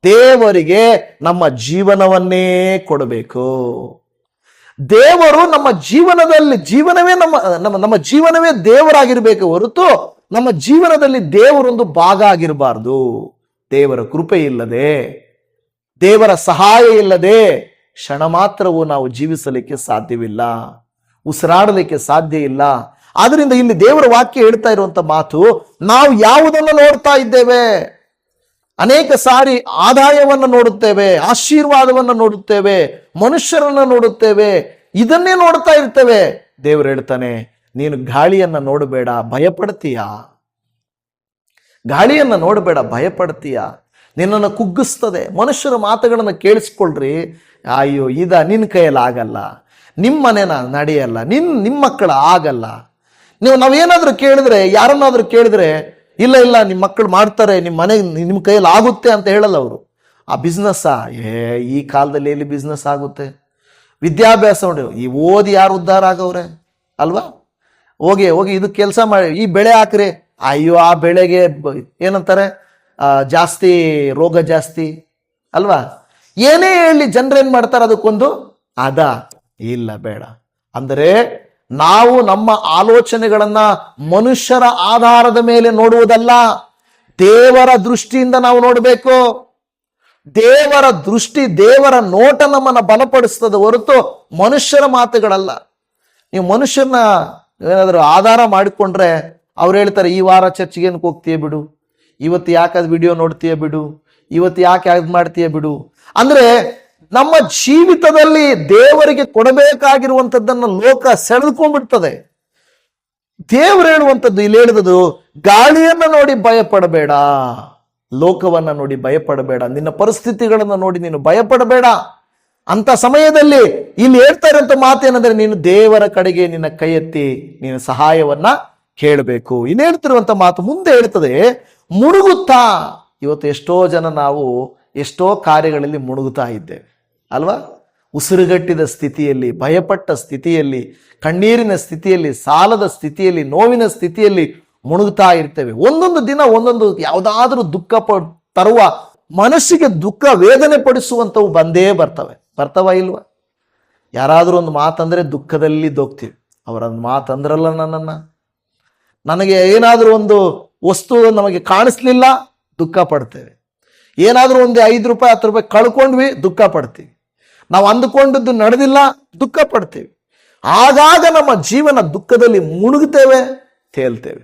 Speaker 1: ದೇವರಿಗೆ ನಮ್ಮ ಜೀವನವನ್ನೇ ಕೊಡಬೇಕು. ದೇವರು ನಮ್ಮ ಜೀವನದಲ್ಲಿ ನಮ್ಮ ಜೀವನವೇ ದೇವರಾಗಿರ್ಬೇಕು ಹೊರತು ನಮ್ಮ ಜೀವನದಲ್ಲಿ ದೇವರೊಂದು ಭಾಗ ಆಗಿರಬಾರ್ದು. ದೇವರ ಕೃಪೆ ಇಲ್ಲದೆ, ದೇವರ ಸಹಾಯ ಇಲ್ಲದೆ ಕ್ಷಣ ಮಾತ್ರವೂ ನಾವು ಜೀವಿಸಲಿಕ್ಕೆ ಸಾಧ್ಯವಿಲ್ಲ, ಉಸಿರಾಡಲಿಕ್ಕೆ ಸಾಧ್ಯ ಇಲ್ಲ. ಆದ್ರಿಂದ ಇಲ್ಲಿ ದೇವರ ವಾಕ್ಯ ಹೇಳ್ತಾ ಇರುವಂತ ಮಾತು, ನಾವು ಯಾವುದನ್ನು ನೋಡ್ತಾ ಇದ್ದೇವೆ? ಅನೇಕ ಸಾರಿ ಆದಾಯವನ್ನು ನೋಡುತ್ತೇವೆ, ಆಶೀರ್ವಾದವನ್ನು ನೋಡುತ್ತೇವೆ, ಮನುಷ್ಯರನ್ನ ನೋಡುತ್ತೇವೆ, ಇದನ್ನೇ ನೋಡ್ತಾ ಇರ್ತೇವೆ. ದೇವರು ಹೇಳ್ತಾನೆ, ನೀನು ಗಾಳಿಯನ್ನ ನೋಡಬೇಡ, ಭಯಪಡ್ತೀಯ. ಗಾಳಿಯನ್ನ ನೋಡಬೇಡ, ಭಯಪಡ್ತೀಯ. ನಿನ್ನನ್ನು ಕುಗ್ಗಿಸ್ತದೆ. ಮನುಷ್ಯರ ಮಾತುಗಳನ್ನು ಕೇಳಿಸ್ಕೊಳ್ರಿ, ಅಯ್ಯೋ ನಿನ್ನ ಕೈಯಲ್ಲಿ ಆಗಲ್ಲ, ನಿಮ್ಮ ಮನೆನ ನಡೆಯಲ್ಲ, ನಿಮ್ಮ ಮಕ್ಕಳ ಆಗಲ್ಲ. ನಾವೇನಾದ್ರೂ ಕೇಳಿದ್ರೆ, ಯಾರನ್ನಾದ್ರೂ ಕೇಳಿದ್ರೆ, ಇಲ್ಲ ನಿಮ್ಮ ಮಕ್ಕಳು ಮಾಡ್ತಾರೆ, ನಿಮ್ಮ ಕೈಯಲ್ಲಿ ಆಗುತ್ತೆ ಅಂತ ಹೇಳಲ್ಲ ಅವರು. ಆ ಬಿಸ್ನೆಸ್ಸಾ, ಈ ಕಾಲದಲ್ಲಿ ಎಲ್ಲಿ ಬಿಸ್ನೆಸ್ ಆಗುತ್ತೆ? ವಿದ್ಯಾಭ್ಯಾಸ ನೋಡಿ, ಈ ಓದಿ ಯಾರು ಉದ್ಧಾರ ಆಗವ್ರೆ ಅಲ್ವಾ? ಹೋಗಿ ಇದು ಕೆಲಸ ಮಾಡಿ, ಈ ಬೆಳೆ ಹಾಕ್ರಿ, ಅಯ್ಯೋ ಆ ಬೆಳೆಗೆ ಏನಂತಾರೆ, ಜಾಸ್ತಿ ರೋಗ ಜಾಸ್ತಿ ಅಲ್ವಾ? ಏನೇ ಹೇಳಿ ಜನರೇನ್ ಮಾಡ್ತಾರೆ, ಅದಕ್ಕೊಂದು ಇಲ್ಲ ಬೇಡ. ಅಂದರೆ ನಾವು ನಮ್ಮ ಆಲೋಚನೆಗಳನ್ನ ಮನುಷ್ಯರ ಆಧಾರದ ಮೇಲೆ ನೋಡುವುದಲ್ಲ, ದೇವರ ದೃಷ್ಟಿಯಿಂದ ನಾವು ನೋಡಬೇಕು. ದೇವರ ದೃಷ್ಟಿ, ದೇವರ ನೋಟ ನಮ್ಮನ್ನ ಬಲಪಡಿಸ್ತದೆ ಹೊರತು ಮನುಷ್ಯರ ಮಾತುಗಳಲ್ಲ. ನೀವು ಮನುಷ್ಯರನ್ನ ಏನಾದರೂ ಆಧಾರ ಮಾಡಿಕೊಂಡ್ರೆ ಅವ್ರು ಹೇಳ್ತಾರೆ, ಈ ವಾರ ಚರ್ಚ್ಗೆ ಏನಕ್ಕೆ ಹೋಗ್ತೀಯ ಬಿಡು, ಇವತ್ತು ಯಾಕೆ ಅದು ವಿಡಿಯೋ ನೋಡ್ತೀಯ ಬಿಡು, ಇವತ್ತು ಯಾಕೆ ಅದು ಮಾಡ್ತೀಯ ಬಿಡು. ಅಂದ್ರೆ ನಮ್ಮ ಜೀವಿತದಲ್ಲಿ ದೇವರಿಗೆ ಕೊಡಬೇಕಾಗಿರುವಂಥದ್ದನ್ನು ಲೋಕ ಸೆಳೆದುಕೊಂಡ್ಬಿಡ್ತದೆ. ದೇವರು ಹೇಳುವಂಥದ್ದು, ಇಲ್ಲಿ ಹೇಳಿದದು, ಗಾಳಿಯನ್ನ ನೋಡಿ ಭಯಪಡಬೇಡ, ಲೋಕವನ್ನ ನೋಡಿ ಭಯಪಡಬೇಡ, ನಿನ್ನ ಪರಿಸ್ಥಿತಿಗಳನ್ನು ನೋಡಿ ನೀನು ಭಯಪಡಬೇಡ. ಅಂತ ಸಮಯದಲ್ಲಿ ಇಲ್ಲಿ ಹೇಳ್ತಾ ಇರುವಂತ ಮಾತೇನಂದ್ರೆ, ನೀನು ದೇವರ ಕಡೆಗೆ ನಿನ್ನ ಕೈ ಎತ್ತಿ ನೀನು ಸಹಾಯವನ್ನ ಕೇಳಬೇಕು. ಇನ್ನು ಹೇಳ್ತಿರುವಂತ ಮಾತು ಮುಂದೆ ಹೇಳ್ತದೆ, ಮುಳುಗುತ್ತಾ. ಇವತ್ತು ಎಷ್ಟೋ ಜನ ನಾವು ಎಷ್ಟೋ ಕಾರ್ಯಗಳಲ್ಲಿ ಮುಳುಗುತ್ತಾ ಇದ್ದೇವೆ ಅಲ್ವಾ? ಉಸಿರುಗಟ್ಟಿದ ಸ್ಥಿತಿಯಲ್ಲಿ, ಭಯಪಟ್ಟ ಸ್ಥಿತಿಯಲ್ಲಿ, ಕಣ್ಣೀರಿನ ಸ್ಥಿತಿಯಲ್ಲಿ, ಸಾಲದ ಸ್ಥಿತಿಯಲ್ಲಿ, ನೋವಿನ ಸ್ಥಿತಿಯಲ್ಲಿ ಮುಳುಗುತ್ತಾ ಇರ್ತೇವೆ. ಒಂದೊಂದು ದಿನ ಒಂದೊಂದು ಯಾವುದಾದ್ರೂ ದುಃಖ ತರುವ, ಮನಸ್ಸಿಗೆ ದುಃಖ ವೇದನೆ ಪಡಿಸುವಂಥವು ಬಂದೇ ಬರ್ತವ ಇಲ್ವಾ? ಯಾರಾದರೂ ಒಂದು ಮಾತಂದ್ರೆ ದುಃಖದಲ್ಲಿ ದೋಗ್ತೀವಿ. ಅವರೊಂದು ಮಾತಂದ್ರಲ್ಲ ನನಗೆ ಏನಾದರೂ ಒಂದು ವಸ್ತು ನಮಗೆ ಕಾಣಿಸ್ಲಿಲ್ಲ, ದುಃಖ ಪಡ್ತೇವೆ. ಏನಾದರೂ ಒಂದು 5 ರೂಪಾಯಿ 10 ರೂಪಾಯಿ ಕಳ್ಕೊಂಡ್ವಿ, ದುಃಖ ಪಡ್ತೀವಿ. ನಾವು ಅಂದುಕೊಂಡದ್ದು ನಡೆದಿಲ್ಲ, ದುಃಖ ಪಡ್ತೀವಿ. ಆಗಾಗ ನಮ್ಮ ಜೀವನ ದುಃಖದಲ್ಲಿ ಮುಳುಗುತ್ತೇವೆ, ತೇಲ್ತೇವೆ.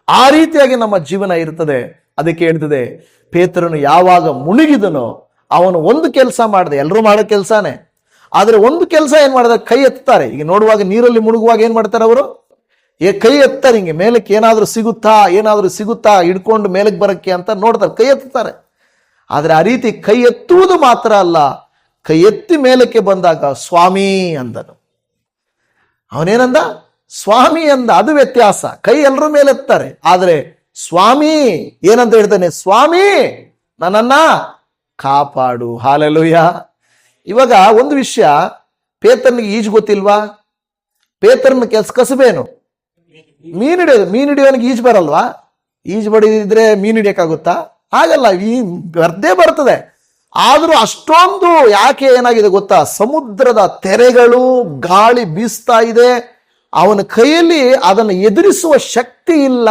Speaker 1: ಆ ರೀತಿಯಾಗಿ ನಮ್ಮ ಜೀವನ ಇರ್ತದೆ. ಅದಕ್ಕೆ ಹೇಳ್ತದೆ, ಪೇತ್ರನು ಯಾವಾಗ ಮುಳುಗಿದನೋ ಅವನು ಒಂದು ಕೆಲಸ ಮಾಡಿದೆ, ಎಲ್ಲರೂ ಮಾಡೋ ಕೆಲಸನೇ. ಆದ್ರೆ ಒಂದು ಕೆಲಸ ಏನ್ ಮಾಡಿದ್ರೆ, ಕೈ ಎತ್ತಾರೆ. ಈಗ ನೋಡುವಾಗ ನೀರಲ್ಲಿ ಮುಳುಗುವಾಗ ಏನ್ ಮಾಡ್ತಾರೆ ಅವರು? ಕೈ ಎತ್ತಾರೆ, ಹಿಂಗೆ ಮೇಲಕ್ಕೆ ಏನಾದ್ರೂ ಸಿಗುತ್ತಾ ಹಿಡ್ಕೊಂಡು ಮೇಲಕ್ಕೆ ಬರಕ್ಕೆ ಅಂತ ನೋಡ್ತಾರೆ, ಕೈ ಎತ್ತಾರೆ. ಆದ್ರೆ ಆ ರೀತಿ ಕೈ ಎತ್ತುವುದು ಮಾತ್ರ ಅಲ್ಲ, ಕೈ ಎತ್ತಿ ಮೇಲಕ್ಕೆ ಬಂದಾಗ ಸ್ವಾಮಿ ಅಂದನು. ಅವನೇನಂದ? ಸ್ವಾಮಿ ಅಂದ. ಅದು ವ್ಯತ್ಯಾಸ. ಕೈ ಎಲ್ಲರೂ ಮೇಲೆತ್ತಾರೆ, ಆದ್ರೆ ಸ್ವಾಮಿ ಏನಂತ ಹೇಳ್ತಾನೆ? ಸ್ವಾಮಿ ನನ್ನನ್ನ ಕಾಪಾಡು. ಹಾಲೆಲೂಯ. ಇವಾಗ ಒಂದು ವಿಷಯ, ಪೇತ್ರನಿಗೆ ಈಜು ಗೊತ್ತಿಲ್ವಾ? ಪೇತ್ರನ ಕಸಬೇನು? ಮೀನು ಹಿಡಿಯೋನಿಗೆ ಈಜು ಬರಲ್ವಾ? ಈಜು ಬಡಿದ್ರೆ ಮೀನು ಹಿಡಿಯಕ್ಕಾಗುತ್ತಾ? ಹಾಗಲ್ಲ, ಬರ್ದೇ ಬರ್ತದೆ. ಆದ್ರೂ ಅಷ್ಟೊಂದು ಯಾಕೆ ಏನಾಗಿದೆ ಗೊತ್ತಾ? ಸಮುದ್ರದ ತೆರೆಗಳು, ಗಾಳಿ ಬೀಸ್ತಾ ಇದೆ, ಅವನ ಕೈಯಲ್ಲಿ ಅದನ್ನು ಎದುರಿಸುವ ಶಕ್ತಿ ಇಲ್ಲ.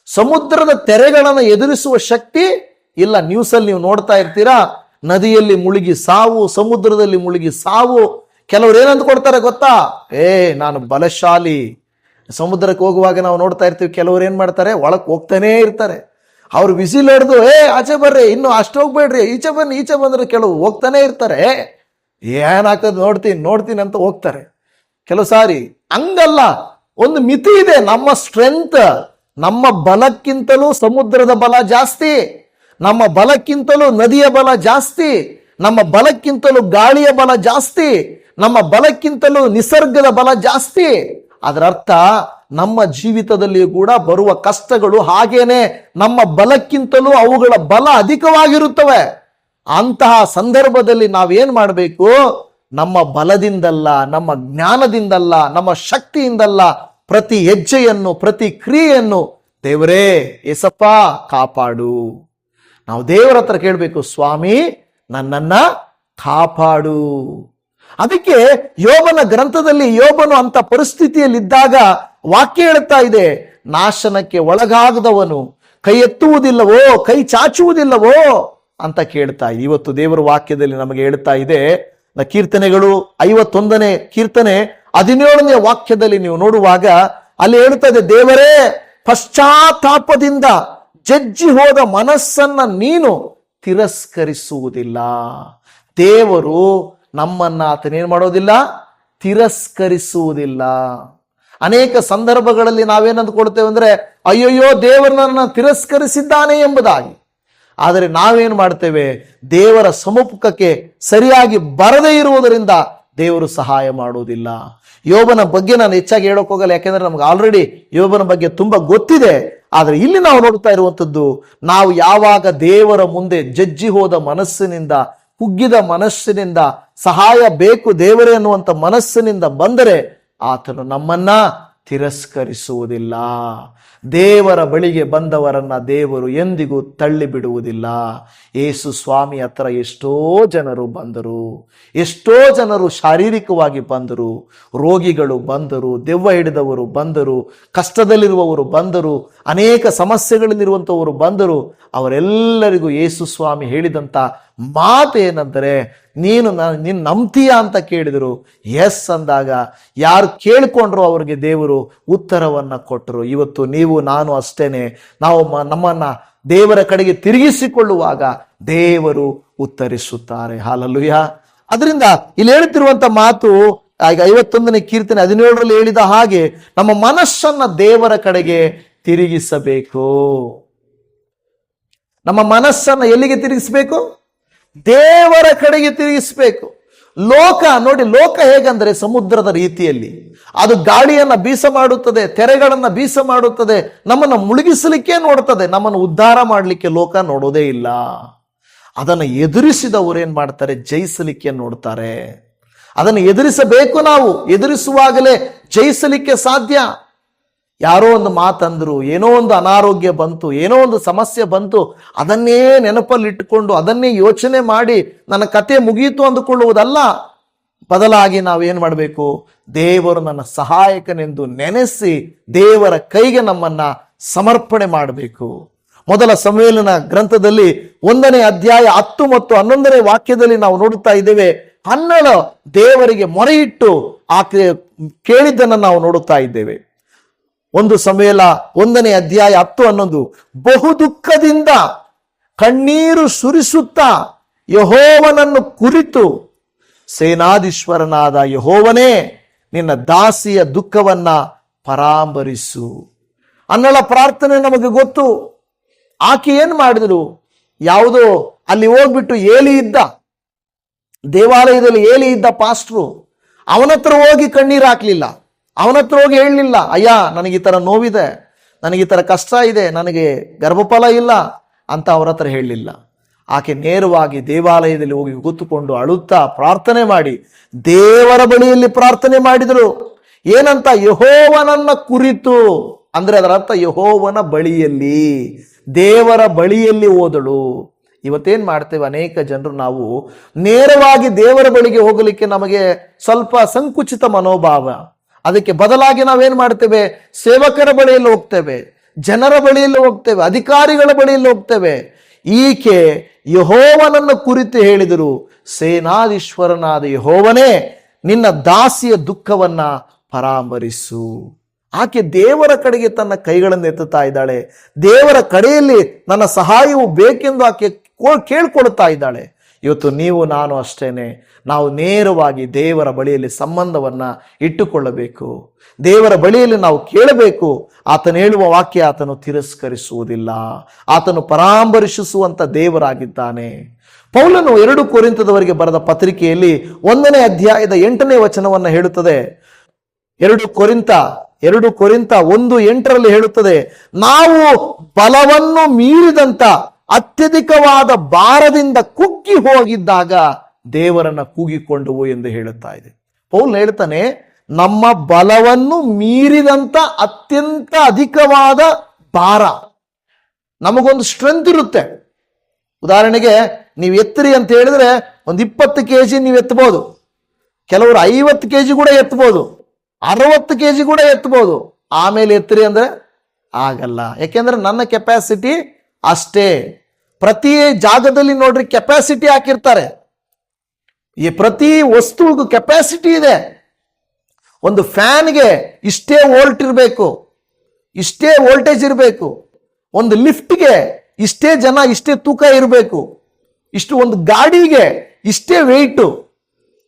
Speaker 1: ಸಮುದ್ರದ ತೆರೆಗಳನ್ನು ಎದುರಿಸುವ ಶಕ್ತಿ ಇಲ್ಲ. ನ್ಯೂಸಲ್ಲಿ ನೀವು ನೋಡ್ತಾ ಇರ್ತೀರಾ, ನದಿಯಲ್ಲಿ ಮುಳುಗಿ ಸಾವು, ಸಮುದ್ರದಲ್ಲಿ ಮುಳುಗಿ ಸಾವು. ಕೆಲವರು ಏನಂತ ಕೊಡ್ತಾರೆ ಗೊತ್ತಾ? ನಾನು ಬಲಶಾಲಿ. ಸಮುದ್ರಕ್ಕೆ ಹೋಗುವಾಗ ನಾವು ನೋಡ್ತಾ ಇರ್ತೀವಿ, ಕೆಲವರು ಏನ್ ಮಾಡ್ತಾರೆ, ಒಳಗೆ ಹೋಗ್ತಾನೇ ಇರ್ತಾರೆ. ಅವ್ರು ವಿಸಿಲ್ ಹೊಡೆದು ಆಚೆ ಬರ್ರಿ, ಇನ್ನು ಅಷ್ಟು ಹೋಗ್ಬೇಡ್ರಿ, ಈಚೆ ಬನ್ನಿ, ಈಚೆ ಬಂದ್ರೆ ಕೆಲವು ಹೋಗ್ತಾನೆ ಇರ್ತಾರೆ. ಏನಾಗ್ತದೆ ನೋಡ್ತೀನಿ ಅಂತ ಹೋಗ್ತಾರೆ. ಕೆಲವು ಸಾರಿ ಹಂಗಲ್ಲ, ಒಂದು ಮಿತಿ ಇದೆ. ನಮ್ಮ ಸ್ಟ್ರೆಂತ್, ನಮ್ಮ ಬಲಕ್ಕಿಂತಲೂ ಸಮುದ್ರದ ಬಲ ಜಾಸ್ತಿ, ನಮ್ಮ ಬಲಕ್ಕಿಂತಲೂ ನದಿಯ ಬಲ ಜಾಸ್ತಿ, ನಮ್ಮ ಬಲಕ್ಕಿಂತಲೂ ಗಾಳಿಯ ಬಲ ಜಾಸ್ತಿ, ನಮ್ಮ ಬಲಕ್ಕಿಂತಲೂ ನಿಸರ್ಗದ ಬಲ ಜಾಸ್ತಿ. ಅದರ ಅರ್ಥ ನಮ್ಮ ಜೀವಿತದಲ್ಲಿ ಕೂಡ ಬರುವ ಕಷ್ಟಗಳು ಹಾಗೇನೆ ನಮ್ಮ ಬಲಕ್ಕಿಂತಲೂ ಅವುಗಳ ಬಲ ಅಧಿಕವಾಗಿರುತ್ತವೆ. ಅಂತಹ ಸಂದರ್ಭದಲ್ಲಿ ನಾವೇನ್ ಮಾಡಬೇಕು? ನಮ್ಮ ಬಲದಿಂದಲ್ಲ, ನಮ್ಮ ಜ್ಞಾನದಿಂದಲ್ಲ, ನಮ್ಮ ಶಕ್ತಿಯಿಂದಲ್ಲ, ಪ್ರತಿ ಹೆಜ್ಜೆಯನ್ನು, ಪ್ರತಿ ಕ್ರಿಯೆಯನ್ನು ದೇವರೇ ಏಸಪ್ಪ ಕಾಪಾಡು. ನಾವು ದೇವರ ಹತ್ರ ಕೇಳಬೇಕು, ಸ್ವಾಮಿ ನನ್ನನ್ನ ಕಾಪಾಡು. ಅದಕ್ಕೆ ಯೋಬನ ಗ್ರಂಥದಲ್ಲಿ ಯೋಬನು ಅಂತ ಪರಿಸ್ಥಿತಿಯಲ್ಲಿದ್ದಾಗ ವಾಕ್ಯ ಹೇಳ್ತಾ ಇದೆ, ನಾಶನಕ್ಕೆ ಒಳಗಾಗದವನು ಕೈ ಎತ್ತುವುದಿಲ್ಲವೋ, ಕೈ ಚಾಚುವುದಿಲ್ಲವೋ ಅಂತ ಕೇಳ್ತಾ ಇದೆ. ಇವತ್ತು ದೇವರ ವಾಕ್ಯದಲ್ಲಿ ನಮಗೆ ಹೇಳ್ತಾ ಇದೆ, ಕೀರ್ತನೆಗಳು 51ನೇ ಕೀರ್ತನೆ 17ನೇ ವಾಕ್ಯದಲ್ಲಿ ನೀವು ನೋಡುವಾಗ ಅಲ್ಲಿ ಹೇಳ್ತಾ ಇದೆ, ದೇವರೇ ಪಶ್ಚಾತ್ತಾಪದಿಂದ ಜಜ್ಜಿ ಹೋದ ಮನಸ್ಸನ್ನ ನೀನು ತಿರಸ್ಕರಿಸುವುದಿಲ್ಲ. ದೇವರು ನಮ್ಮನ್ನ ಆತನೇನ್ ಮಾಡೋದಿಲ್ಲ, ತಿರಸ್ಕರಿಸುವುದಿಲ್ಲ. ಅನೇಕ ಸಂದರ್ಭಗಳಲ್ಲಿ ನಾವೇನಂದ್ಕೊಳ್ತೇವೆ ಅಂದ್ರೆ, ಅಯ್ಯೋಯ್ಯೋ ದೇವರನ್ನ ತಿರಸ್ಕರಿಸಿದ್ದಾನೆ ಎಂಬುದಾಗಿ. ಆದರೆ ನಾವೇನು ಮಾಡ್ತೇವೆ? ದೇವರ ಸಮ್ಮುಖಕ್ಕೆ ಸರಿಯಾಗಿ ಬರದೇ ಇರುವುದರಿಂದ ದೇವರು ಸಹಾಯ ಮಾಡುವುದಿಲ್ಲ. ಯೋಬನ ಬಗ್ಗೆ ನಾನು ಹೆಚ್ಚಾಗಿ ಹೇಳೋಕೆ ಹೋಗಲ್ಲ, ಯಾಕೆಂದ್ರೆ ನಮ್ಗೆ ಆಲ್ರೆಡಿ ಯೋಬನ ಬಗ್ಗೆ ತುಂಬಾ ಗೊತ್ತಿದೆ. ಆದರೆ ಇಲ್ಲಿ ನಾವು ನೋಡ್ತಾ ಇರುವಂಥದ್ದು, ನಾವು ಯಾವಾಗ ದೇವರ ಮುಂದೆ ಜಜ್ಜಿ ಹೋದ ಮನಸ್ಸಿನಿಂದ, ಕುಗ್ಗಿದ ಮನಸ್ಸಿನಿಂದ, ಸಹಾಯ ಬೇಕು ದೇವರೇ ಅನ್ನುವಂಥ ಮನಸ್ಸಿನಿಂದ ಬಂದರೆ ಆತನು ನಮ್ಮನ್ನ ತಿರಸ್ಕರಿಸುವುದಿಲ್ಲ. ದೇವರ ಬಳಿಗೆ ಬಂದವರನ್ನ ದೇವರು ಎಂದಿಗೂ ತಳ್ಳಿ ಬಿಡುವುದಿಲ್ಲ. ಯೇಸು ಸ್ವಾಮಿ ಹತ್ರ ಎಷ್ಟೋ ಜನರು ಬಂದರು, ಎಷ್ಟೋ ಜನರು ಶಾರೀರಿಕವಾಗಿ ಬಂದರು, ರೋಗಿಗಳು ಬಂದರು, ದೆವ್ವ ಹಿಡಿದವರು ಬಂದರು, ಕಷ್ಟದಲ್ಲಿರುವವರು ಬಂದರು, ಅನೇಕ ಸಮಸ್ಯೆಗಳಲ್ಲಿರುವಂಥವರು ಬಂದರು. ಅವರೆಲ್ಲರಿಗೂ ಯೇಸು ಸ್ವಾಮಿ ಹೇಳಿದಂಥ ಮಾತೇನೆಂದರೆ, ನೀನು ನಂಬ್ತೀಯಾ ಅಂತ ಕೇಳಿದರು. ಎಸ್ ಅಂದಾಗ ಯಾರು ಕೇಳಿಕೊಂಡ್ರು ಅವರಿಗೆ ದೇವರು ಉತ್ತರವನ್ನ ಕೊಟ್ಟರು. ಇವತ್ತು ನೀವು ನಾನು ಅಷ್ಟೇನೆ, ನಾವು ನಮ್ಮನ್ನ ದೇವರ ಕಡೆಗೆ ತಿರುಗಿಸಿಕೊಳ್ಳುವಾಗ ದೇವರು ಉತ್ತರಿಸುತ್ತಾರೆ. ಹಲ್ಲೆಲೂಯಾ. ಅದರಿಂದ ಇಲ್ಲಿ ಹೇಳ್ತಿರುವಂತ ಮಾತು, ಈಗ 51ನೇ ಕೀರ್ತನೆ 17ರಲ್ಲಿ ಹೇಳಿದ ಹಾಗೆ ನಮ್ಮ ಮನಸ್ಸನ್ನ ದೇವರ ಕಡೆಗೆ ತಿರುಗಿಸಬೇಕು. ನಮ್ಮ ಮನಸ್ಸನ್ನ ಎಲ್ಲಿಗೆ ತಿರುಗಿಸಬೇಕು? ದೇವರ ಕಡೆಗೆ ತಿರುಗಿಸಬೇಕು. ಲೋಕ ನೋಡಿ, ಲೋಕ ಹೇಗಂದ್ರೆ ಸಮುದ್ರದ ರೀತಿಯಲ್ಲಿ ಅದು ಗಾಳಿಯನ್ನ ಬೀಸ ಮಾಡುತ್ತದೆ, ತೆರೆಗಳನ್ನ ಬೀಸ ಮಾಡುತ್ತದೆ, ನಮ್ಮನ್ನ ಮುಳುಗಿಸಲಿಕ್ಕೆ ನೋಡ್ತದೆ, ನಮ್ಮನ್ನು ಉದ್ಧಾರ ಮಾಡಲಿಕ್ಕೆ ಲೋಕ ನೋಡೋದೇ ಇಲ್ಲ. ಅದನ್ನು ಎದುರಿಸಿದವರು ಏನ್ ಮಾಡ್ತಾರೆ? ಜಯಿಸಲಿಕ್ಕೆ ನೋಡ್ತಾರೆ. ಅದನ್ನು ಎದುರಿಸಬೇಕು. ನಾವು ಎದುರಿಸುವಾಗಲೇ ಜಯಿಸಲಿಕ್ಕೆ ಸಾಧ್ಯ. ಯಾರೋ ಒಂದು ಮಾತಂದ್ರು, ಏನೋ ಒಂದು ಅನಾರೋಗ್ಯ ಬಂತು, ಏನೋ ಒಂದು ಸಮಸ್ಯೆ ಬಂತು, ಅದನ್ನೇ ನೆನಪಲ್ಲಿ ಇಟ್ಟುಕೊಂಡು ಅದನ್ನೇ ಯೋಚನೆ ಮಾಡಿ ನನ್ನ ಕತೆ ಮುಗಿಯಿತು ಅಂದುಕೊಳ್ಳುವುದಲ್ಲ. ಬದಲಾಗಿ ನಾವೇನ್ ಮಾಡಬೇಕು? ದೇವರು ನನ್ನ ಸಹಾಯಕನೆಂದು ನೆನೆಸಿ ದೇವರ ಕೈಗೆ ನಮ್ಮನ್ನ ಸಮರ್ಪಣೆ ಮಾಡಬೇಕು. ಮೊದಲ ಸಮುವೇಲನ ಗ್ರಂಥದಲ್ಲಿ 1ನೇ ಅಧ್ಯಾಯ 10 ಮತ್ತು 11ನೇ ವಾಕ್ಯದಲ್ಲಿ ನಾವು ನೋಡುತ್ತಾ ಇದ್ದೇವೆ, ಹನ್ನಳು ದೇವರಿಗೆ ಮೊರೆಯಿಟ್ಟು ಆಕೆ ಕೇಳಿದ್ದನ್ನು ನಾವು ನೋಡುತ್ತಾ ಇದ್ದೇವೆ. 1 ಸಮುವೇಲ 1ನೇ ಅಧ್ಯಾಯ 10-11, ಬಹು ದುಃಖದಿಂದ ಕಣ್ಣೀರು ಸುರಿಸುತ್ತಾ ಯೆಹೋವನನ್ನು ಕುರಿತು, ಸೇನಾಧೀಶ್ವರನಾದ ಯೆಹೋವನೇ ನಿನ್ನ ದಾಸಿಯ ದುಃಖವನ್ನ ಪರಾಂಬರಿಸು. ಅನ್ನಳ ಪ್ರಾರ್ಥನೆ ನಮಗೆ ಗೊತ್ತು. ಆಕೆ ಏನ್ ಮಾಡಿದ್ರು? ಯಾವುದೋ ಅಲ್ಲಿ ಹೋಗ್ಬಿಟ್ಟು ಏಲಿ ಇದ್ದ, ದೇವಾಲಯದಲ್ಲಿ ಏಲಿ ಇದ್ದ ಪಾಸ್ಟ್ರು, ಅವನತ್ರ ಹೋಗಿ ಕಣ್ಣೀರು ಹಾಕ್ಲಿಲ್ಲ, ಅವನತ್ರ ಹೋಗಿ ಹೇಳಲಿಲ್ಲ, ಅಯ್ಯ ನನಗೆ ಈ ತರ ನೋವಿದೆ, ನನಗೆ ಈ ತರ ಕಷ್ಟ ಇದೆ, ನನಗೆ ಗರ್ಭಫಲ ಇಲ್ಲ ಅಂತ ಅವರ ಹತ್ರ ಹೇಳಲಿಲ್ಲ. ಆಕೆ ನೇರವಾಗಿ ದೇವಾಲಯದಲ್ಲಿ ಹೋಗಿ ಕೂತುಕೊಂಡು ಅಳುತ್ತಾ ಪ್ರಾರ್ಥನೆ ಮಾಡಿ ದೇವರ ಬಳಿಯಲ್ಲಿ ಪ್ರಾರ್ಥನೆ ಮಾಡಿದರು. ಏನಂತ? ಯೆಹೋವನನ್ನ ಕುರಿತು. ಅಂದ್ರೆ ಅದರ ಅರ್ಥ ಯೆಹೋವನ ಬಳಿಯಲ್ಲಿ, ದೇವರ ಬಳಿಯಲ್ಲಿ ಹೋದಳು. ಇವತ್ತೇನ್ ಮಾಡ್ತೇವೆ? ಅನೇಕ ಜನರು ನಾವು ನೇರವಾಗಿ ದೇವರ ಬಳಿಗೆ ಹೋಗಲಿಕ್ಕೆ ನಮಗೆ ಸ್ವಲ್ಪ ಸಂಕುಚಿತ ಮನೋಭಾವ. ಅದಕ್ಕೆ ಬದಲಾಗಿ ನಾವೇನ್ ಮಾಡ್ತೇವೆ? ಸೇವಕರ ಬಳಿಯಲ್ಲಿ ಹೋಗ್ತೇವೆ, ಜನರ ಬಳಿಯಲ್ಲಿ ಹೋಗ್ತೇವೆ, ಅಧಿಕಾರಿಗಳ ಬಳಿಯಲ್ಲಿ ಹೋಗ್ತೇವೆ. ಈಕೆ ಯೆಹೋವನನ್ನು ಕುರಿತು ಹೇಳಿದರು, ಸೇನಾಧೀಶ್ವರನಾದ ಯೆಹೋವನೇ, ನಿನ್ನ ದಾಸಿಯ ದುಃಖವನ್ನ ಪರಾಮರಿಸು. ಆಕೆ ದೇವರ ಕಡೆಗೆ ತನ್ನ ಕೈಗಳನ್ನು ಎತ್ತುತ್ತಾ ಇದ್ದಾಳೆ. ದೇವರ ಕಡೆಯಲ್ಲಿ ನನ್ನ ಸಹಾಯವು ಬೇಕೆಂದು ಆಕೆ ಕೇಳ್ಕೊಳ್ತಾ ಇದ್ದಾಳೆ. ಇವತ್ತು ನೀವು ನಾನು ಅಷ್ಟೇನೆ, ನಾವು ನೇರವಾಗಿ ದೇವರ ಬಳಿಯಲ್ಲಿ ಸಂಬಂಧವನ್ನ ಇಟ್ಟುಕೊಳ್ಳಬೇಕು. ದೇವರ ಬಳಿಯಲ್ಲಿ ನಾವು ಕೇಳಬೇಕು. ಆತನು ಹೇಳುವ ವಾಕ್ಯ ಆತನು ತಿರಸ್ಕರಿಸುವುದಿಲ್ಲ. ಆತನು ಪರಾಮರ್ಶಿಸುವಂತ ದೇವರಾಗಿದ್ದಾನೆ. ಪೌಲನು 2 ಕೊರಿಂಥದವರಿಗೆ ಬರೆದ ಪತ್ರಿಕೆಯಲ್ಲಿ 1ನೇ ಅಧ್ಯಾಯದ 8ನೇ ವಚನವನ್ನು ಹೇಳುತ್ತದೆ. 2 ಕೊರಿಂಥ 1:8 ಹೇಳುತ್ತದೆ, ನಾವು ಬಲವನ್ನು ಮೀರಿದಂತ ಅತ್ಯಧಿಕವಾದ ಭಾರದಿಂದ ಕುಗ್ಗಿ ಹೋಗಿದ್ದಾಗ ದೇವರನ್ನ ಕೂಗಿಕೊಂಡವು ಎಂದು ಹೇಳುತ್ತಾ ಇದೆ. ಪೌಲ್ ಹೇಳ್ತಾನೆ, ನಮ್ಮ ಬಲವನ್ನು ಮೀರಿದಂತ ಅತ್ಯಂತ ಅಧಿಕವಾದ ಭಾರ. ನಮಗೊಂದು ಸ್ಟ್ರೆಂತ್ ಇರುತ್ತೆ. ಉದಾಹರಣೆಗೆ ನೀವು ಎತ್ತರಿ ಅಂತ ಹೇಳಿದ್ರೆ ಒಂದು 20 kg ನೀವು ಎತ್ತಬಹುದು. ಕೆಲವರು 50 kg ಕೂಡ ಎತ್ತಬಹುದು, 60 kg ಕೂಡ ಎತ್ತಬಹುದು. ಆಮೇಲೆ ಎತ್ತರಿ ಅಂದ್ರೆ ಆಗಲ್ಲ. ಯಾಕೆಂದ್ರೆ ನನ್ನ ಕೆಪಾಸಿಟಿ ಅಷ್ಟೇ. ಪ್ರತಿ ಜಾಗದಲ್ಲಿ ನೋಡ್ರಿ ಕೆಪಾಸಿಟಿ ಹಾಕಿರ್ತಾರೆ. ಈ ಪ್ರತಿ ವಸ್ತುವಿಗೂ ಕೆಪಾಸಿಟಿ ಇದೆ. ಒಂದು ಫ್ಯಾನ್ಗೆ ಇಷ್ಟೇ ವೋಲ್ಟ್ ಇರಬೇಕು, ಇಷ್ಟೇ ವೋಲ್ಟೇಜ್ ಇರಬೇಕು. ಒಂದು ಲಿಫ್ಟ್ಗೆ ಇಷ್ಟೇ ಜನ, ಇಷ್ಟೇ ತೂಕ ಇರಬೇಕು. ಇಷ್ಟು ಒಂದು ಗಾಡಿಗೆ ಇಷ್ಟೇ ವೆಯ್ಟು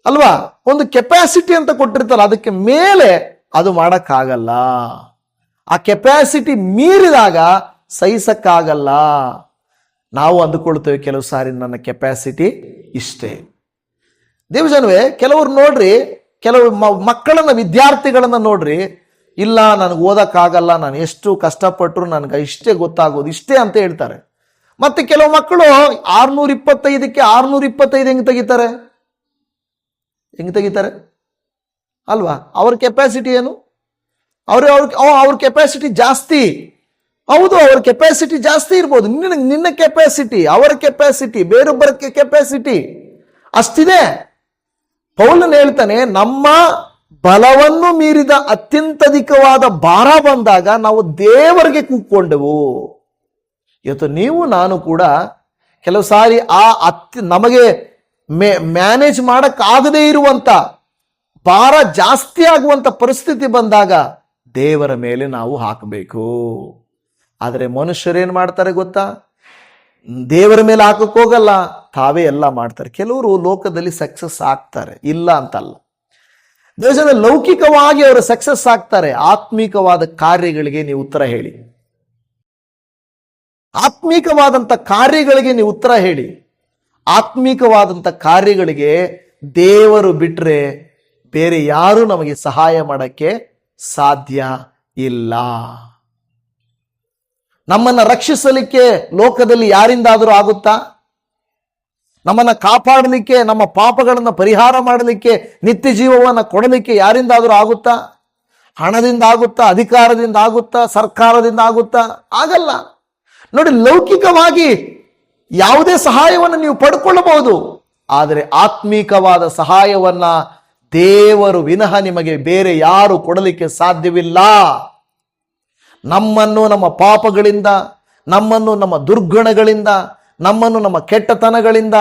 Speaker 1: ಅಲ್ವಾ? ಒಂದು ಕೆಪಾಸಿಟಿ ಅಂತ ಕೊಟ್ಟಿರ್ತಾರೆ. ಅದಕ್ಕೆ ಮೇಲೆ ಅದು ಮಾಡಕ್ಕಾಗಲ್ಲ. ಆ ಕೆಪಾಸಿಟಿ ಮೀರಿದಾಗ ಸಹಿಸಕ್ಕಾಗಲ್ಲ. ನಾವು ಅಂದುಕೊಳ್ತೇವೆ ಕೆಲವು ಸಾರಿ ನನ್ನ ಕೆಪಾಸಿಟಿ ಇಷ್ಟೇ. ದೇವಜನವೇ, ಕೆಲವರು ನೋಡ್ರಿ, ಕೆಲವು ಮಕ್ಕಳನ್ನ, ವಿದ್ಯಾರ್ಥಿಗಳನ್ನ ನೋಡ್ರಿ, ಇಲ್ಲ ನನಗೆ ಓದಕ್ಕಾಗಲ್ಲ, ನಾನು ಎಷ್ಟು ಕಷ್ಟಪಟ್ಟರು ನನಗೆ ಇಷ್ಟೇ ಗೊತ್ತಾಗೋದು, ಇಷ್ಟೇ ಅಂತ ಹೇಳ್ತಾರೆ. ಮತ್ತೆ ಕೆಲವು ಮಕ್ಕಳು 625ಕ್ಕೆ 625 ಹೆಂಗ್ ತೆಗಿತಾರೆ ಅಲ್ವಾ? ಅವ್ರ ಕೆಪಾಸಿಟಿ ಏನು? ಅವ್ರ ಕೆಪಾಸಿಟಿ ಜಾಸ್ತಿ. ಹೌದು, ಅವ್ರ ಕೆಪಾಸಿಟಿ ಜಾಸ್ತಿ ಇರ್ಬೋದು. ನಿನ್ನ ಕೆಪಾಸಿಟಿ, ಅವರ ಕೆಪಾಸಿಟಿ, ಬೇರೊಬ್ಬರ ಕೆಪಾಸಿಟಿ ಅಷ್ಟಿದೆ. ಪೌಲನು ಹೇಳ್ತಾನೆ, ನಮ್ಮ ಬಲವನ್ನು ಮೀರಿದ ಅತ್ಯಂತಧಿಕವಾದ ಭಾರ ಬಂದಾಗ ನಾವು ದೇವರಿಗೆ ಕೂತ್ಕೊಂಡೆವು. ಇವತ್ತು ನೀವು ನಾನು ಕೂಡ ಕೆಲವು ಸಾರಿ ನಮಗೆ ಮ್ಯಾನೇಜ್ ಮಾಡಕ್ಕಾಗದೇ ಇರುವಂತ ಭಾರ ಜಾಸ್ತಿ ಆಗುವಂತ ಪರಿಸ್ಥಿತಿ ಬಂದಾಗ ದೇವರ ಮೇಲೆ ನಾವು ಹಾಕಬೇಕು. ಆದರೆ ಮನುಷ್ಯರೇನ್ ಮಾಡ್ತಾರೆ ಗೊತ್ತಾ? ದೇವರ ಮೇಲೆ ಹಾಕಕ್ ಹೋಗಲ್ಲ, ತಾವೇ ಎಲ್ಲ ಮಾಡ್ತಾರೆ. ಕೆಲವರು ಲೋಕದಲ್ಲಿ ಸಕ್ಸಸ್ ಆಗ್ತಾರೆ, ಇಲ್ಲ ಅಂತಲ್ಲ. ದೇಶದ ಲೌಕಿಕವಾಗಿ ಅವರು ಸಕ್ಸಸ್ ಆಗ್ತಾರೆ. ಆತ್ಮಿಕವಾದ ಕಾರ್ಯಗಳಿಗೆ ನೀವು ಉತ್ತರ ಹೇಳಿ. ಆತ್ಮಿಕವಾದಂಥ ಕಾರ್ಯಗಳಿಗೆ ನೀವು ಉತ್ತರ ಹೇಳಿ. ಆತ್ಮಿಕವಾದಂಥ ಕಾರ್ಯಗಳಿಗೆ ದೇವರು ಬಿಟ್ರೆ ಬೇರೆ ಯಾರು ನಮಗೆ ಸಹಾಯ ಮಾಡಕ್ಕೆ ಸಾಧ್ಯ ಇಲ್ಲ. ನಮ್ಮನ್ನ ರಕ್ಷಿಸಲಿಕ್ಕೆ ಲೋಕದಲ್ಲಿ ಯಾರಿಂದಾದರೂ ಆಗುತ್ತಾ? ನಮ್ಮನ್ನ ಕಾಪಾಡಲಿಕ್ಕೆ, ನಮ್ಮ ಪಾಪಗಳನ್ನು ಪರಿಹಾರ ಮಾಡಲಿಕ್ಕೆ, ನಿತ್ಯ ಜೀವವನ್ನು ಕೊಡಲಿಕ್ಕೆ ಯಾರಿಂದಾದರೂ ಆಗುತ್ತಾ? ಹಣದಿಂದ ಆಗುತ್ತಾ? ಅಧಿಕಾರದಿಂದ ಆಗುತ್ತಾ? ಸರ್ಕಾರದಿಂದ ಆಗುತ್ತಾ? ಆಗಲ್ಲ. ನೋಡಿ, ಲೌಕಿಕವಾಗಿ ಯಾವುದೇ ಸಹಾಯವನ್ನು ನೀವು ಪಡ್ಕೊಳ್ಳಬಹುದು, ಆದರೆ ಆತ್ಮೀಕವಾದ ಸಹಾಯವನ್ನ ದೇವರು ವಿನಃ ನಿಮಗೆ ಬೇರೆ ಯಾರು ಕೊಡಲಿಕ್ಕೆ ಸಾಧ್ಯವಿಲ್ಲ. ನಮ್ಮನ್ನು ನಮ್ಮ ಪಾಪಗಳಿಂದ, ನಮ್ಮನ್ನು ನಮ್ಮ ದುರ್ಗುಣಗಳಿಂದ, ನಮ್ಮನ್ನು ನಮ್ಮ ಕೆಟ್ಟತನಗಳಿಂದ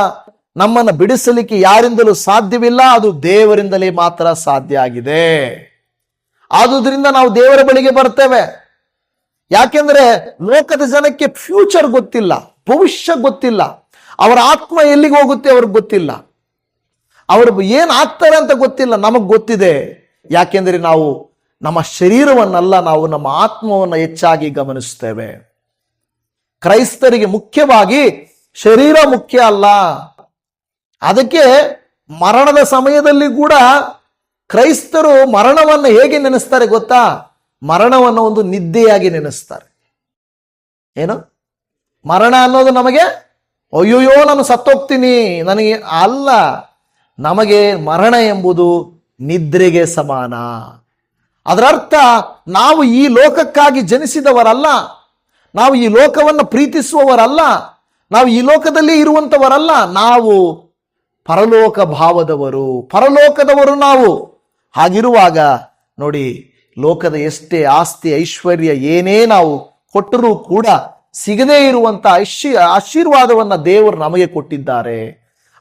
Speaker 1: ನಮ್ಮನ್ನು ಬಿಡಿಸಲಿಕ್ಕೆ ಯಾರಿಂದಲೂ ಸಾಧ್ಯವಿಲ್ಲ. ಅದು ದೇವರಿಂದಲೇ ಮಾತ್ರ ಸಾಧ್ಯ ಆಗಿದೆ. ಆದುದರಿಂದ ನಾವು ದೇವರ ಬಳಿಗೆ ಬರ್ತೇವೆ. ಯಾಕೆಂದ್ರೆ ಲೋಕದ ಜನಕ್ಕೆ ಫ್ಯೂಚರ್ ಗೊತ್ತಿಲ್ಲ, ಭವಿಷ್ಯ ಗೊತ್ತಿಲ್ಲ, ಅವರ ಆತ್ಮ ಎಲ್ಲಿಗೆ ಹೋಗುತ್ತೆ ಅವ್ರಿಗೆ ಗೊತ್ತಿಲ್ಲ, ಅವರು ಏನ್ ಆಗ್ತಾರೆ ಅಂತ ಗೊತ್ತಿಲ್ಲ. ನಮಗ್ ಗೊತ್ತಿದೆ. ಯಾಕೆಂದ್ರೆ ನಾವು ನಮ್ಮ ಶರೀರವನ್ನಲ್ಲ, ನಾವು ನಮ್ಮ ಆತ್ಮವನ್ನು ಹೆಚ್ಚಾಗಿ ಗಮನಿಸ್ತೇವೆ. ಕ್ರೈಸ್ತರಿಗೆ ಮುಖ್ಯವಾಗಿ ಶರೀರ ಮುಖ್ಯ ಅಲ್ಲ. ಅದಕ್ಕೆ ಮರಣದ ಸಮಯದಲ್ಲಿ ಕೂಡ ಕ್ರೈಸ್ತರು ಮರಣವನ್ನು ಹೇಗೆ ನೆನೆಸ್ತಾರೆ ಗೊತ್ತಾ? ಮರಣವನ್ನು ಒಂದು ನಿದ್ದೆಯಾಗಿ ನೆನೆಸ್ತಾರೆ. ಏನು ಮರಣ ಅನ್ನೋದು ನಮಗೆ ಅಯ್ಯೋಯ್ಯೋ ನಾನು ಸತ್ತೋಗ್ತೀನಿ ನನಗೆ ಅಲ್ಲ. ನಮಗೆ ಮರಣ ಎಂಬುದು ನಿದ್ರೆಗೆ ಸಮಾನ. ಅದರರ್ಥ ನಾವು ಈ ಲೋಕಕ್ಕಾಗಿ ಜನಿಸಿದವರಲ್ಲ, ನಾವು ಈ ಲೋಕವನ್ನು ಪ್ರೀತಿಸುವವರಲ್ಲ, ನಾವು ಈ ಲೋಕದಲ್ಲಿ ಇರುವಂತವರಲ್ಲ. ನಾವು ಪರಲೋಕ ಭಾವದವರು, ಪರಲೋಕದವರು ನಾವು. ಹಾಗಿರುವಾಗ ನೋಡಿ, ಲೋಕದ ಎಷ್ಟೇ ಆಸ್ತಿ ಐಶ್ವರ್ಯ ಏನೇ ನಾವು ಕೊಟ್ಟರೂ ಕೂಡ ಸಿಗದೇ ಇರುವಂತ ಆಶೀರ್ವಾದವನ್ನ ದೇವರು ನಮಗೆ ಕೊಟ್ಟಿದ್ದಾರೆ.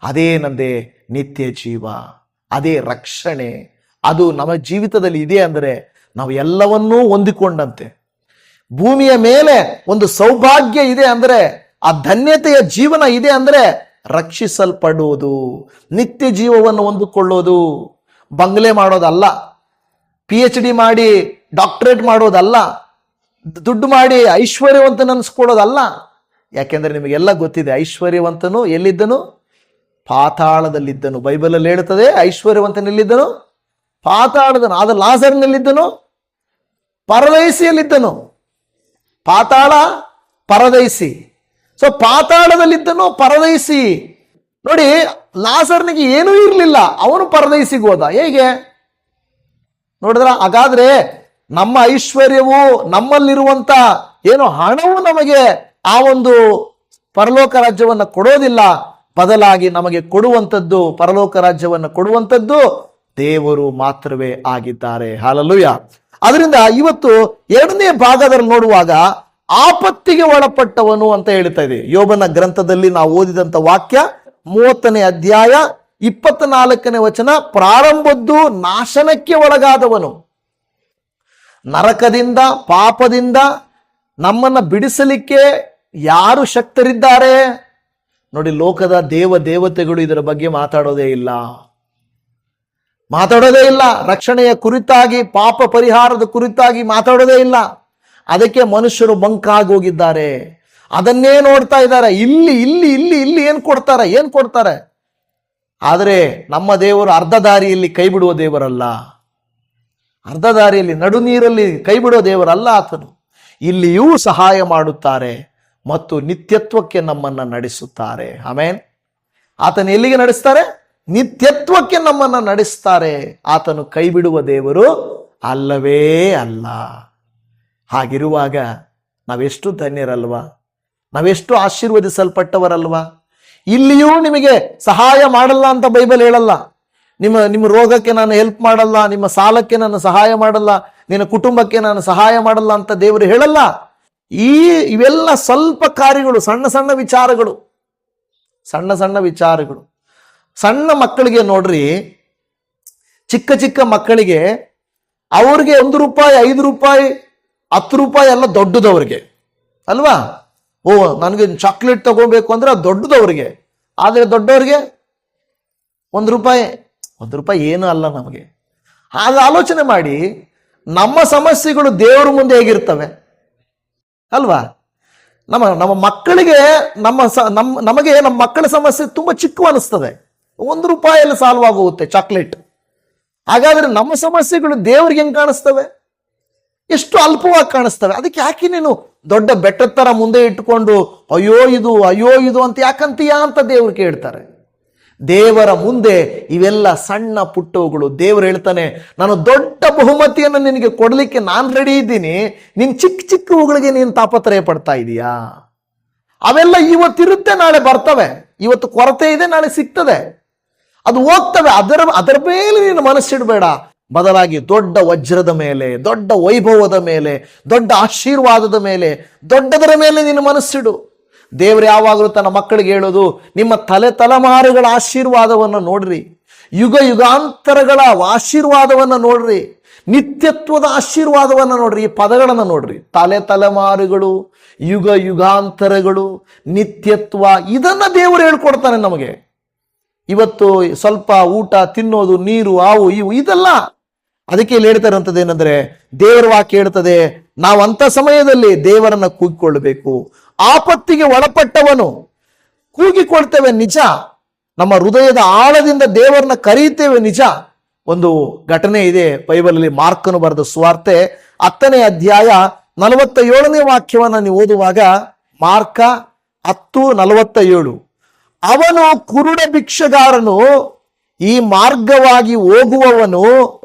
Speaker 1: ಅದೇನಂದೆ ನಿತ್ಯ ಜೀವ, ಅದೇ ರಕ್ಷಣೆ. ಅದು ನಮ್ಮ ಜೀವಿತದಲ್ಲಿ ಇದೆ ಅಂದರೆ ನಾವು ಎಲ್ಲವನ್ನೂ ಹೊಂದಿಕೊಂಡಂತೆ. ಭೂಮಿಯ ಮೇಲೆ ಒಂದು ಸೌಭಾಗ್ಯ ಇದೆ ಅಂದರೆ, ಆ ಧನ್ಯತೆಯ ಜೀವನ ಇದೆ ಅಂದರೆ ರಕ್ಷಿಸಲ್ಪಡುವುದು, ನಿತ್ಯ ಜೀವವನ್ನು ಹೊಂದಿಕೊಳ್ಳೋದು. ಬಂಗ್ಲೆ ಮಾಡೋದಲ್ಲ, PhD ಮಾಡಿ ಡಾಕ್ಟರೇಟ್ ಮಾಡೋದಲ್ಲ, ದುಡ್ಡು ಮಾಡಿ ಐಶ್ವರ್ಯವಂತನ ಅನ್ಸ್ಕೊಳ್ಳೋದಲ್ಲ. ಯಾಕೆಂದ್ರೆ ನಿಮಗೆಲ್ಲ ಗೊತ್ತಿದೆ, ಐಶ್ವರ್ಯವಂತನು ಎಲ್ಲಿದ್ದನು? ಪಾತಾಳದಲ್ಲಿದ್ದನು. ಬೈಬಲಲ್ಲಿ ಹೇಳುತ್ತದೆ, ಐಶ್ವರ್ಯವಂತನೆಲ್ಲಿದ್ದನು? ಪಾತಾಳದನು. ಆದ ಲಾಜರ್ನಲ್ಲಿದ್ದನು? ಪರದೈಸಿಯಲ್ಲಿದ್ದನು. ಪಾತಾಳ, ಪರದೈಸಿ. ಸೊ ಪಾತಾಳದಲ್ಲಿದ್ದನು, ಪರದೈಸಿ. ನೋಡಿ, ಲಾಜರ್ನಿಗೆ ಏನೂ ಇರಲಿಲ್ಲ, ಅವನು ಪರದೈಸಿಗೆ ಹೋದ. ಹೇಗೆ ನೋಡಿದ್ರ? ಹಾಗಾದ್ರೆ ನಮ್ಮ ಐಶ್ವರ್ಯವು, ನಮ್ಮಲ್ಲಿರುವಂತ ಏನು ಹಣವು ನಮಗೆ ಆ ಒಂದು ಪರಲೋಕ ರಾಜ್ಯವನ್ನು ಕೊಡೋದಿಲ್ಲ. ಬದಲಾಗಿ ನಮಗೆ ಕೊಡುವಂಥದ್ದು, ಪರಲೋಕ ರಾಜ್ಯವನ್ನು ಕೊಡುವಂಥದ್ದು ದೇವರು ಮಾತ್ರವೇ ಆಗಿದ್ದಾರೆ. ಹಲ್ಲೆಲೂಯಾ. ಅದರಿಂದ ಇವತ್ತು ಎರಡನೇ ಭಾಗದಲ್ಲಿ ನೋಡುವಾಗ ಆಪತ್ತಿಗೆ ಒಳಪಟ್ಟವನು ಅಂತ ಹೇಳ್ತಾ ಇದೆ. ಯೋಬನ ಗ್ರಂಥದಲ್ಲಿ ನಾವು ಓದಿದಂತ ವಾಕ್ಯ 30ನೇ ಅಧ್ಯಾಯ 24ನೇ ವಚನ, ಪ್ರಾರಂಭದ್ದು ನಾಶನಕ್ಕೆ ಒಳಗಾದವನು. ನರಕದಿಂದ, ಪಾಪದಿಂದ ನಮ್ಮನ್ನ ಬಿಡಿಸಲಿಕ್ಕೆ ಯಾರು ಶಕ್ತರಿದ್ದಾರೆ? ನೋಡಿ, ಲೋಕದ ದೇವತೆಗಳು ಇದರ ಬಗ್ಗೆ ಮಾತಾಡೋದೇ ಇಲ್ಲ. ರಕ್ಷಣೆಯ ಕುರಿತಾಗಿ, ಪಾಪ ಪರಿಹಾರದ ಕುರಿತಾಗಿ ಮಾತಾಡೋದೇ ಇಲ್ಲ. ಅದಕ್ಕೆ ಮನುಷ್ಯರು ಮಂಕಾಗಿ ಹೋಗಿದ್ದಾರೆ. ಅದನ್ನೇ ನೋಡ್ತಾ ಇದ್ದಾರೆ. ಇಲ್ಲಿ ಏನ್ ಕೊಡ್ತಾರೆ? ಆದರೆ ನಮ್ಮ ದೇವರು ಅರ್ಧ ದಾರಿಯಲ್ಲಿ ಕೈ ಬಿಡುವ ದೇವರಲ್ಲ. ಅರ್ಧ ದಾರಿಯಲ್ಲಿ, ನಡು ನೀರಲ್ಲಿ ಕೈ ಬಿಡುವ ದೇವರಲ್ಲ ಆತನು. ಇಲ್ಲಿಯೂ ಸಹಾಯ ಮಾಡುತ್ತಾರೆ ಮತ್ತು ನಿತ್ಯತ್ವಕ್ಕೆ ನಮ್ಮನ್ನ ನಡೆಸುತ್ತಾರೆ. ಆಮೇನ್. ಆತನು ಎಲ್ಲಿಗೆ ನಡೆಸ್ತಾರೆ? ನಿತ್ಯತ್ವಕ್ಕೆ ನಮ್ಮನ್ನ ನಡೆಸ್ತಾರೆ. ಆತನು ಕೈ ಬಿಡುವ ದೇವರು ಅಲ್ಲವೇ ಅಲ್ಲ. ಹಾಗಿರುವಾಗ ನಾವೆಷ್ಟು ಧನ್ಯರಲ್ವಾ? ನಾವೆಷ್ಟು ಆಶೀರ್ವದಿಸಲ್ಪಟ್ಟವರಲ್ವಾ? ಇಲ್ಲಿಯೂ ನಿಮಗೆ ಸಹಾಯ ಮಾಡಲ್ಲ ಅಂತ ಬೈಬಲ್ ಹೇಳಲ್ಲ. ನಿಮ್ಮ ರೋಗಕ್ಕೆ ನಾನು ಹೆಲ್ಪ್ ಮಾಡಲ್ಲ, ನಿಮ್ಮ ಸಾಲಕ್ಕೆ ನಾನು ಸಹಾಯ ಮಾಡಲ್ಲ, ನಿನ್ನ ಕುಟುಂಬಕ್ಕೆ ನಾನು ಸಹಾಯ ಮಾಡಲ್ಲ ಅಂತ ದೇವರು ಹೇಳಲ್ಲ. ಇವೆಲ್ಲ ಸ್ವಲ್ಪ ಕಾರ್ಯಗಳು, ಸಣ್ಣ ವಿಚಾರಗಳು. ಸಣ್ಣ ಮಕ್ಕಳಿಗೆ ನೋಡ್ರಿ, ಚಿಕ್ಕ ಮಕ್ಕಳಿಗೆ ಅವ್ರಿಗೆ 1 ರೂಪಾಯಿ, 5 ರೂಪಾಯಿ, 10 ರೂಪಾಯಿ ಎಲ್ಲ ದೊಡ್ಡದವ್ರಿಗೆ ಅಲ್ವಾ? ನನಗೆ ಚಾಕ್ಲೇಟ್ ತಗೋಬೇಕು ಅಂದ್ರೆ ಅದು ದೊಡ್ಡದವ್ರಿಗೆ. ಆದರೆ ದೊಡ್ಡವ್ರಿಗೆ 1 ರೂಪಾಯಿ ಏನು ಅಲ್ಲ ನಮಗೆ. ಆಗ ಆಲೋಚನೆ ಮಾಡಿ, ನಮ್ಮ ಸಮಸ್ಯೆಗಳು ದೇವರ ಮುಂದೆ ಹೇಗಿರ್ತವೆ ಅಲ್ವಾ? ನಮ್ಮ ಮಕ್ಕಳಿಗೆ ನಮಗೆ ನಮ್ಮ ಮಕ್ಕಳ ಸಮಸ್ಯೆ ತುಂಬಾ ಚಿಕ್ಕ ಅನಿಸ್ತದೆ. 1 ರೂಪಾಯಿಯಲ್ಲಿ ಸಾಲ್ವ್ ಆಗೋಗುತ್ತೆ ಚಾಕ್ಲೇಟ್. ಹಾಗಾದ್ರೆ ನಮ್ಮ ಸಮಸ್ಯೆಗಳು ದೇವ್ರಿಗೆ ಹೆಂಗ್ ಕಾಣಿಸ್ತವೆ? ಎಷ್ಟು ಅಲ್ಪವಾಗಿ ಕಾಣಿಸ್ತವೆ. ಅದಕ್ಕೆ ಯಾಕೆ ನೀನು ದೊಡ್ಡ ಬೆಟ್ಟದ ತರ ಮುಂದೆ ಇಟ್ಟುಕೊಂಡು ಅಯ್ಯೋ ಇದು ಅಂತ ಯಾಕಂತೀಯಾ ಅಂತ ದೇವ್ರು ಕೇಳ್ತಾರೆ. ದೇವರ ಮುಂದೆ ಇವೆಲ್ಲ ಸಣ್ಣ ಪುಟ್ಟವುಗಳು. ದೇವರು ಹೇಳ್ತಾನೆ, ನಾನು ದೊಡ್ಡ ಬಹುಮತಿಯನ್ನು ನಿನಗೆ ಕೊಡಲಿಕ್ಕೆ ನಾನು ರೆಡಿ ಇದ್ದೀನಿ, ನೀನ್ ಚಿಕ್ಕವುಗಳಿಗೆ ನೀನು ತಾಪತ್ರಯ ಪಡ್ತಾ ಇದೀಯಾ? ಅವೆಲ್ಲ ಇವತ್ತಿರುತ್ತೆ, ನಾಳೆ ಬರ್ತವೆ. ಇವತ್ತು ಕೊರತೆ ಇದೆ, ನಾಳೆ ಸಿಗ್ತದೆ, ಅದು ಹೋಗ್ತವೆ. ಅದರ ಮೇಲೆ ನೀನು ಮನಸ್ಸಿಡಬೇಡ. ಬದಲಾಗಿ ದೊಡ್ಡ ವಜ್ರದ ಮೇಲೆ, ದೊಡ್ಡ ವೈಭವದ ಮೇಲೆ, ದೊಡ್ಡ ಆಶೀರ್ವಾದದ ಮೇಲೆ, ದೊಡ್ಡದರ ಮೇಲೆ ನೀನು ಮನಸ್ಸಿಡು. ದೇವರು ಯಾವಾಗಲೂ ತನ್ನ ಮಕ್ಕಳಿಗೆ ಹೇಳೋದು, ನಿಮ್ಮ ತಲೆಮಾರುಗಳ ಆಶೀರ್ವಾದವನ್ನು ನೋಡ್ರಿ, ಯುಗಾಂತರಗಳ ಆಶೀರ್ವಾದವನ್ನು ನೋಡ್ರಿ, ನಿತ್ಯತ್ವದ ಆಶೀರ್ವಾದವನ್ನು ನೋಡ್ರಿ. ಈ ಪದಗಳನ್ನು ನೋಡ್ರಿ. ತಲೆಮಾರುಗಳು, ಯುಗಾಂತರಗಳು, ನಿತ್ಯತ್ವ, ಇದನ್ನ ದೇವರು ಹೇಳ್ಕೊಡ್ತಾನೆ ನಮಗೆ. ಇವತ್ತು ಸ್ವಲ್ಪ ಊಟ, ತಿನ್ನೋದು, ನೀರು, ಇವು ಇದೆಲ್ಲ. ಅದಕ್ಕೆ ಇಲ್ಲಿ ಹೇಳ್ತಾರಂಥದ್ದು ಏನಂದ್ರೆ, ದೇವರ ವಾಕ್ಯ ಹೇಳ್ತದೆ, ನಾವು ಅಂತ ಸಮಯದಲ್ಲಿ ದೇವರನ್ನ ಕೂಗಿಕೊಳ್ಳಬೇಕು. ಆಪತ್ತಿಗೆ ಒಳಪಟ್ಟವನು, ಕೂಗಿಕೊಳ್ತೇವೆ ನಿಜ, ನಮ್ಮ ಹೃದಯದ ಆಳದಿಂದ ದೇವರನ್ನ ಕರೀತೇವೆ ನಿಜ. ಒಂದು ಘಟನೆ ಇದೆ ಬೈಬಲಲ್ಲಿ, ಮಾರ್ಕನು ಬರೆದ ಸುವಾರ್ತೆ 10ನೇ ಅಧ್ಯಾಯ 47ನೇ ವಾಕ್ಯವನ್ನ ನೀವು ಓದುವಾಗ, ಮಾರ್ಕ 10:47, ಅವನು ಕುರುಡ ಭಿಕ್ಷಗಾರನು, ಈ ಮಾರ್ಗವಾಗಿ ಹೋಗುವವನು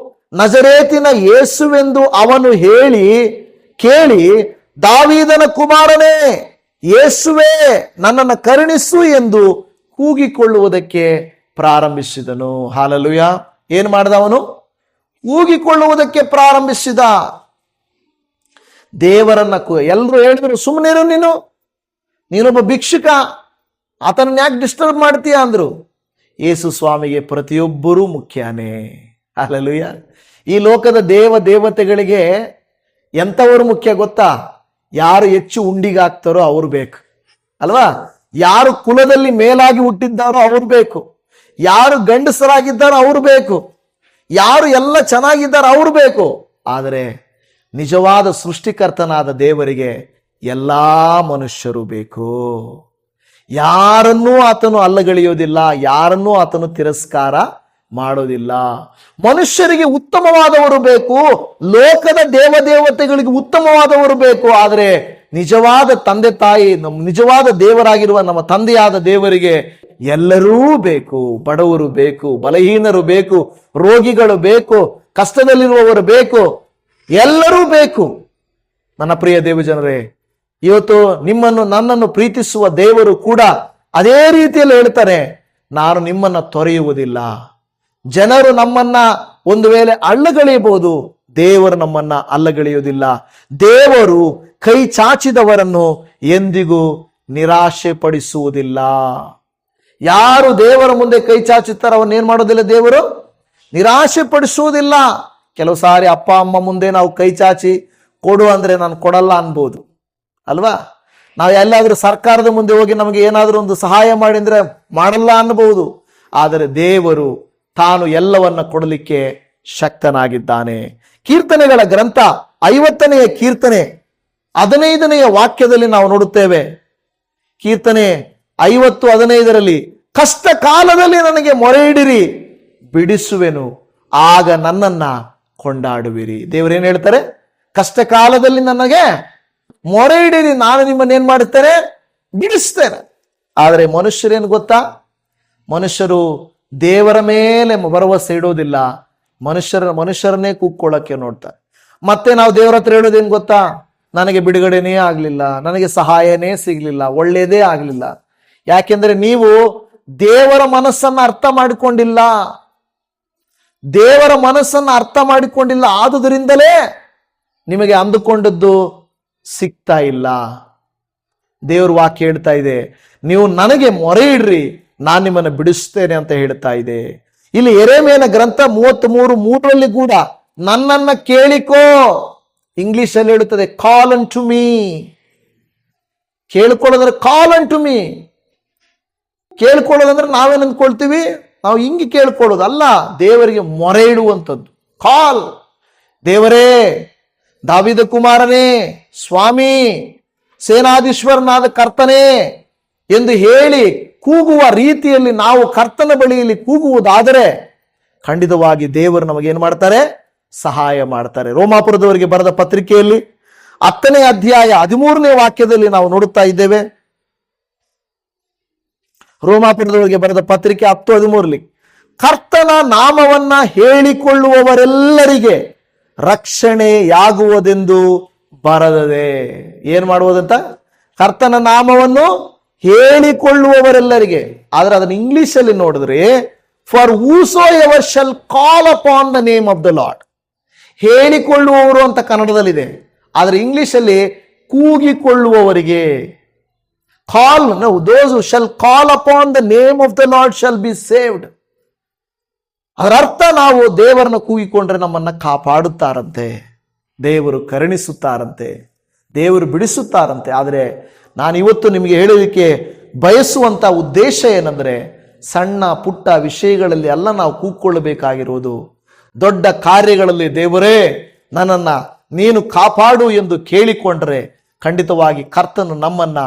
Speaker 1: ನಜರೇತಿನ ಯೇಸುವೆಂದು ಅವನು ಕೇಳಿ, ದಾವೀದನ ಕುಮಾರನೇ ಯೇಸುವೇ ನನ್ನನ್ನು ಕರುಣಿಸು ಎಂದು ಕೂಗಿಕೊಳ್ಳುವುದಕ್ಕೆ ಪ್ರಾರಂಭಿಸಿದನು. ಹಲ್ಲೆಲೂಯಾ. ಏನ್ ಮಾಡಿದ ಅವನು? ಕೂಗಿಕೊಳ್ಳುವುದಕ್ಕೆ ಪ್ರಾರಂಭಿಸಿದ. ದೇವರನ್ನ ಎಲ್ಲರೂ ಹೇಳಿದ್ರು, ಸುಮ್ಮನಿರು ನೀನು, ನೀನೊಬ್ಬ ಭಿಕ್ಷುಕ, ಆತನನ್ನ ಯಾಕೆ ಡಿಸ್ಟರ್ಬ್ ಮಾಡ್ತೀಯ ಅಂದ್ರು. ಯೇಸು ಸ್ವಾಮಿಗೆ ಪ್ರತಿಯೊಬ್ಬರೂ ಮುಖ್ಯನೇ. ಹಲ್ಲೆಲೂಯಾ. ಈ ಲೋಕದ ದೇವತೆಗಳಿಗೆ ಎಂಥವರು ಮುಖ್ಯ ಗೊತ್ತಾ? ಯಾರು ಹೆಚ್ಚು ಉಂಡಿಗಾಗ್ತಾರೋ ಅವ್ರು ಬೇಕು ಅಲ್ವಾ? ಯಾರು ಕುಲದಲ್ಲಿ ಮೇಲಾಗಿ ಹುಟ್ಟಿದ್ದಾರೋ ಅವ್ರು ಬೇಕು, ಯಾರು ಗಂಡಸರಾಗಿದ್ದಾರೋ ಅವ್ರು ಬೇಕು, ಯಾರು ಎಲ್ಲ ಚೆನ್ನಾಗಿದ್ದಾರೋ ಅವ್ರು ಬೇಕು. ಆದರೆ ನಿಜವಾದ ಸೃಷ್ಟಿಕರ್ತನಾದ ದೇವರಿಗೆ ಎಲ್ಲಾ ಮನುಷ್ಯರು ಬೇಕು. ಯಾರನ್ನೂ ಆತನು ಅಲ್ಲಗಳೆಯೋದಿಲ್ಲ, ಯಾರನ್ನೂ ಆತನು ತಿರಸ್ಕಾರ ಮಾಡೋದಿಲ್ಲ. ಮನುಷ್ಯರಿಗೆ ಉತ್ತಮವಾದವರು ಬೇಕು, ಲೋಕದ ದೇವತೆಗಳಿಗೆ ಉತ್ತಮವಾದವರು ಬೇಕು. ಆದರೆ ನಿಜವಾದ ತಂದೆ ತಾಯಿ, ನಿಜವಾದ ದೇವರಾಗಿರುವ ನಮ್ಮ ತಂದೆಯಾದ ದೇವರಿಗೆ ಎಲ್ಲರೂ ಬೇಕು. ಬಡವರು ಬೇಕು, ಬಲಹೀನರು ಬೇಕು, ರೋಗಿಗಳು ಬೇಕು, ಕಷ್ಟದಲ್ಲಿರುವವರು ಬೇಕು, ಎಲ್ಲರೂ ಬೇಕು. ನನ್ನ ಪ್ರಿಯ ದೇವಜನರೇ, ಇವತ್ತು ನನ್ನನ್ನು ಪ್ರೀತಿಸುವ ದೇವರು ಕೂಡ ಅದೇ ರೀತಿಯಲ್ಲಿ ಹೇಳ್ತಾರೆ, ನಾನು ನಿಮ್ಮನ್ನ ತೊರೆಯುವುದಿಲ್ಲ. ಜನರು ನಮ್ಮನ್ನ ಒಂದು ವೇಳೆ ಅಲ್ಲಗಳೆಯಬಹುದು, ದೇವರು ನಮ್ಮನ್ನ ಅಲ್ಲಗಳೆಯುವುದಿಲ್ಲ. ದೇವರು ಕೈ ಚಾಚಿದವರನ್ನು ಎಂದಿಗೂ ನಿರಾಶೆ ಪಡಿಸುವುದಿಲ್ಲ. ಯಾರು ದೇವರ ಮುಂದೆ ಕೈ ಚಾಚುತ್ತಾರೋ ಅವನ್ನೇನ್ ಮಾಡೋದಿಲ್ಲ, ದೇವರು ನಿರಾಶೆ ಪಡಿಸುವುದಿಲ್ಲ. ಕೆಲವು ಸಾರಿ ಅಪ್ಪ ಅಮ್ಮ ಮುಂದೆ ನಾವು ಕೈ ಚಾಚಿ ಕೊಡು ಅಂದ್ರೆ ನಾನು ಕೊಡಲ್ಲ ಅನ್ಬೋದು ಅಲ್ವಾ? ನಾವು ಎಲ್ಲಾದ್ರೂ ಸರ್ಕಾರದ ಮುಂದೆ ಹೋಗಿ ನಮಗೆ ಏನಾದ್ರೂ ಒಂದು ಸಹಾಯ ಮಾಡಿ ಅಂದ್ರೆ ಮಾಡಲ್ಲ ಅನ್ಬಹುದು. ಆದರೆ ದೇವರು ತಾನು ಎಲ್ಲವನ್ನ ಕೊಡಲಿಕ್ಕೆ ಶಕ್ತನಾಗಿದ್ದಾನೆ. ಕೀರ್ತನೆಗಳ ಗ್ರಂಥ 50ನೆಯ ಕೀರ್ತನೆ 15ನೆಯ ವಾಕ್ಯದಲ್ಲಿ ನಾವು ನೋಡುತ್ತೇವೆ. ಕೀರ್ತನೆ 50:15 ಕಷ್ಟ ಕಾಲದಲ್ಲಿ ನನಗೆ ಮೊರೆ ಇಡಿರಿ, ಬಿಡಿಸುವೆನು, ಆಗ ನನ್ನನ್ನ ಕೊಂಡಾಡುವಿರಿ. ದೇವರೇನು ಹೇಳ್ತಾರೆ? ಕಷ್ಟ ಕಾಲದಲ್ಲಿ ನನಗೆ ಮೊರೆ ಇಡಿರಿ, ನಾನು ನಿಮ್ಮನ್ನೇನ್ ಮಾಡುತ್ತೇನೆ? ಬಿಡಿಸ್ತೇನೆ. ಆದರೆ ಮನುಷ್ಯರೇನು ಗೊತ್ತಾ? ಮನುಷ್ಯರು ದೇವರ ಮೇಲೆ ಭರವಸೆ ಇಡೋದಿಲ್ಲ, ಮನುಷ್ಯರನ್ನೇ ಕೂಕ್ಕೊಳ್ಳಕ್ಕೆ ನೋಡ್ತಾರೆ. ಮತ್ತೆ ನಾವು ದೇವರ ಹತ್ರ ಹೇಳೋದೇನು ಗೊತ್ತಾ? ನನಗೆ ಬಿಡುಗಡೆನೇ ಆಗ್ಲಿಲ್ಲ, ನನಗೆ ಸಹಾಯನೇ ಸಿಗ್ಲಿಲ್ಲ, ಒಳ್ಳೇದೇ ಆಗ್ಲಿಲ್ಲ. ಯಾಕೆಂದ್ರೆ ನೀವು ದೇವರ ಮನಸ್ಸನ್ನ ಅರ್ಥ ಮಾಡಿಕೊಂಡಿಲ್ಲ. ದೇವರ ಮನಸ್ಸನ್ನ ಅರ್ಥ ಮಾಡಿಕೊಂಡಿಲ್ಲ, ಆದುದರಿಂದಲೇ ನಿಮಗೆ ಅಂದುಕೊಂಡದ್ದು ಸಿಗ್ತಾ ಇಲ್ಲ. ದೇವ್ರ ವಾಕ್ಯ ಹೇಳ್ತಾ ಇದೆ, ನೀವು ನನಗೆ ಮೊರೆ ಇಡ್ರಿ, ನಾನು ನಿಮ್ಮನ್ನು ಬಿಡಿಸ್ತೇನೆ ಅಂತ ಹೇಳ್ತಾ ಇದೆ. ಇಲ್ಲಿ ಯೆರೆಮೀಯನ ಗ್ರಂಥ 33:3 ಕೂಡ ನನ್ನನ್ನ ಕೇಳಿಕೋ, ಇಂಗ್ಲಿಷ್ ಅಲ್ಲಿ ಹೇಳುತ್ತದೆ ಕಾಲ್ ಅನ್ ಟು ಮೀ. ಕೇಳ್ಕೊಳ್ಳೋದ್ರೆ ಕಾಲ್ ಅನ್ ಟು ಮೀ. ಕೇಳ್ಕೊಳ್ಳೋದಂದ್ರೆ ನಾವೇನ್ ಅಂದ್ಕೊಳ್ತೀವಿ? ನಾವು ಹಿಂಗೆ ಕೇಳ್ಕೊಳ್ಳೋದು ಅಲ್ಲ, ದೇವರಿಗೆ ಮೊರೆ ಇಡುವಂಥದ್ದು. ಕಾಲ್, ದೇವರೇ, ದಾವೀದ ಕುಮಾರನೇ, ಸ್ವಾಮಿ, ಸೇನಾಧೀಶ್ವರನಾದ ಕರ್ತನೇ ಎಂದು ಹೇಳಿ ಕೂಗುವ ರೀತಿಯಲ್ಲಿ ನಾವು ಕರ್ತನ ಬಳಿಯಲ್ಲಿ ಕೂಗುವುದಾದರೆ ಖಂಡಿತವಾಗಿ ದೇವರು ನಮಗೇನು ಮಾಡ್ತಾರೆ? ಸಹಾಯ ಮಾಡ್ತಾರೆ. ರೋಮಾಪುರದವರಿಗೆ ಬರೆದ ಪತ್ರಿಕೆಯಲ್ಲಿ 10ನೇ ಅಧ್ಯಾಯ 13ನೇ ವಾಕ್ಯದಲ್ಲಿ ನಾವು ನೋಡುತ್ತಾ ಇದ್ದೇವೆ. ರೋಮಾಪುರದವರಿಗೆ ಬರೆದ ಪತ್ರಿಕೆ 10:13 ಕರ್ತನ ನಾಮವನ್ನ ಹೇಳಿಕೊಳ್ಳುವವರೆಲ್ಲರಿಗೆ ರಕ್ಷಣೆಯಾಗುವುದೆಂದು ಬರೆದದೆ. ಏನ್ ಮಾಡುವುದಂತ? ಕರ್ತನ ನಾಮವನ್ನು ಹೇಳಿಕೊಳ್ಳುವವರೆಲ್ಲರಿಗೆ. ಆದ್ರೆ ಅದನ್ನ ಇಂಗ್ಲಿಷ್ ಅಲ್ಲಿ ನೋಡಿದ್ರೆ for whosoever shall call upon the name of the Lord. ಹೇಳಿಕೊಳ್ಳುವವರು ಅಂತ ಕನ್ನಡದಲ್ಲಿದೆ, ಆದ್ರೆ ಇಂಗ್ಲಿಷ್ ಅಲ್ಲಿ ಕೂಗಿಕೊಳ್ಳುವವರಿಗೆ. Call, no, those who shall call upon the name of the Lord shall be saved. ಅದರ ಅರ್ಥ ನಾವು ದೇವರನ್ನ ಕೂಗಿಕೊಂಡ್ರೆ ನಮ್ಮನ್ನ ಕಾಪಾಡುತ್ತಾರಂತೆ, ದೇವರು ಕರುಣಿಸುತ್ತಾರಂತೆ, ದೇವರು ಬಿಡಿಸುತ್ತಾರಂತೆ. ಆದರೆ ನಾನು ಇವತ್ತು ನಿಮಗೆ ಹೇಳಲಿಕ್ಕೆ ಬಯಸುವಂತ ಉದ್ದೇಶ ಏನಂದ್ರೆ, ಸಣ್ಣ ಪುಟ್ಟ ವಿಷಯಗಳಲ್ಲಿ ಎಲ್ಲ ನಾವು ಕೂಗ್ಕೊಳ್ಳಬೇಕಾಗಿರುವುದು. ದೊಡ್ಡ ಕಾರ್ಯಗಳಲ್ಲಿ ದೇವರೇ ನನ್ನನ್ನ ನೀನು ಕಾಪಾಡು ಎಂದು ಕೇಳಿಕೊಂಡ್ರೆ ಖಂಡಿತವಾಗಿ ಕರ್ತನು ನಮ್ಮನ್ನ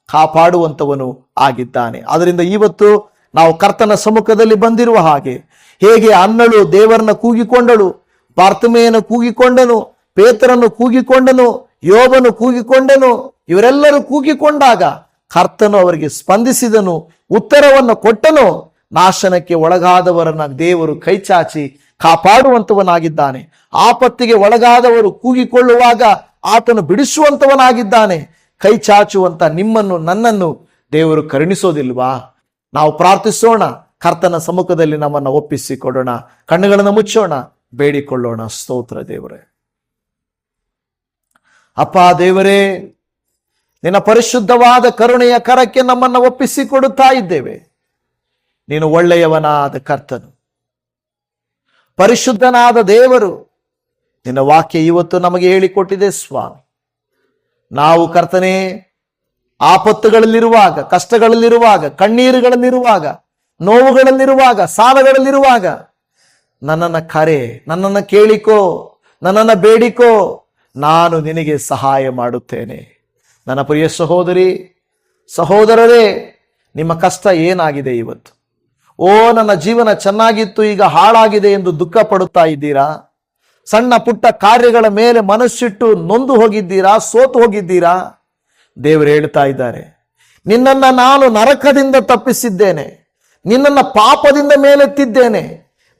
Speaker 1: ಕಾಪಾಡುವಂತವನು ಆಗಿದ್ದಾನೆ. ಅದರಿಂದ ಇವತ್ತು ನಾವು ಕರ್ತನ ಸಮ್ಮುಖದಲ್ಲಿ ಬಂದಿರುವ ಹಾಗೆ, ಹೇಗೆ ಅನ್ನಳು ದೇವರನ್ನ ಕೂಗಿಕೊಂಡಳು, ಬಾರ್ತುಮೆಯನ್ನು ಕೂಗಿಕೊಂಡನು, ಪೇತ್ರನು ಕೂಗಿಕೊಂಡನು, ಯೋಬನು ಕೂಗಿಕೊಂಡನು, ಇವರೆಲ್ಲರೂ ಕೂಗಿಕೊಂಡಾಗ ಕರ್ತನು ಅವರಿಗೆ ಸ್ಪಂದಿಸಿದನು, ಉತ್ತರವನ್ನು ಕೊಟ್ಟನು. ನಾಶನಕ್ಕೆ ಒಳಗಾದವರನ್ನ ದೇವರು ಕೈಚಾಚಿ ಕಾಪಾಡುವಂತವನಾಗಿದ್ದಾನೆ. ಆಪತ್ತಿಗೆ ಒಳಗಾದವರು ಕೂಗಿಕೊಳ್ಳುವಾಗ ಆತನು ಬಿಡಿಸುವಂತವನಾಗಿದ್ದಾನೆ. ಕೈ ಚಾಚುವಂತ ನಿಮ್ಮನ್ನು ನನ್ನನ್ನು ದೇವರು ಕರುಣಿಸೋದಿಲ್ವಾ? ನಾವು ಪ್ರಾರ್ಥಿಸೋಣ, ಕರ್ತನ ಸಮ್ಮುಖದಲ್ಲಿ ನಮ್ಮನ್ನು ಒಪ್ಪಿಸಿಕೊಡೋಣ, ಕಣ್ಣುಗಳನ್ನು ಮುಚ್ಚೋಣ, ಬೇಡಿಕೊಳ್ಳೋಣ. ಸ್ತೋತ್ರ ದೇವರೇ. ಅಪ್ಪ ದೇವರೇ, ನಿನ್ನ ಪರಿಶುದ್ಧವಾದ ಕರುಣೆಯ ಕರಕ್ಕೆ ನಮ್ಮನ್ನು ಒಪ್ಪಿಸಿಕೊಡುತ್ತಾ ಇದ್ದೇವೆ. ನೀನು ಒಳ್ಳೆಯವನಾದ ಕರ್ತನು, ಪರಿಶುದ್ಧನಾದ ದೇವರು. ನಿನ್ನ ವಾಕ್ಯ ಇವತ್ತು ನಮಗೆ ಹೇಳಿಕೊಟ್ಟಿದೆ ಸ್ವಾಮಿ. ನಾವು ಕರ್ತನೇ ಆಪತ್ತುಗಳಲ್ಲಿರುವಾಗ, ಕಷ್ಟಗಳಲ್ಲಿರುವಾಗ, ಕಣ್ಣೀರುಗಳಲ್ಲಿರುವಾಗ, ನೋವುಗಳಲ್ಲಿರುವಾಗ, ಸಾಲಗಳಲ್ಲಿರುವಾಗ ನನ್ನನ್ನು ಕರೆ, ನನ್ನನ್ನು ಕೇಳಿಕೋ, ನನ್ನನ್ನು ಬೇಡಿಕೋ, ನಾನು ನಿನಗೆ ಸಹಾಯ ಮಾಡುತ್ತೇನೆ. ನನ್ನ ಪ್ರಿಯ ಸಹೋದರಿ ಸಹೋದರರೇ, ನಿಮ್ಮ ಕಷ್ಟ ಏನಾಗಿದೆ ಇವತ್ತು? ಓ, ನನ್ನ ಜೀವನ ಚೆನ್ನಾಗಿತ್ತು, ಈಗ ಹಾಳಾಗಿದೆ ಎಂದು ದುಃಖ ಪಡುತ್ತಾ ಇದ್ದೀರಾ? ಸಣ್ಣ ಪುಟ್ಟ ಕಾರ್ಯಗಳ ಮೇಲೆ ಮನಸ್ಸಿಟ್ಟು ನೊಂದು ಹೋಗಿದ್ದೀರಾ? ಸೋತು ಹೋಗಿದ್ದೀರಾ? ದೇವರು ಹೇಳ್ತಾ ಇದ್ದಾರೆ, ನಿನ್ನನ್ನು ನಾನು ನರಕದಿಂದ ತಪ್ಪಿಸಿದ್ದೇನೆ, ನಿನ್ನನ್ನು ಪಾಪದಿಂದ ಮೇಲೆತ್ತಿದ್ದೇನೆ,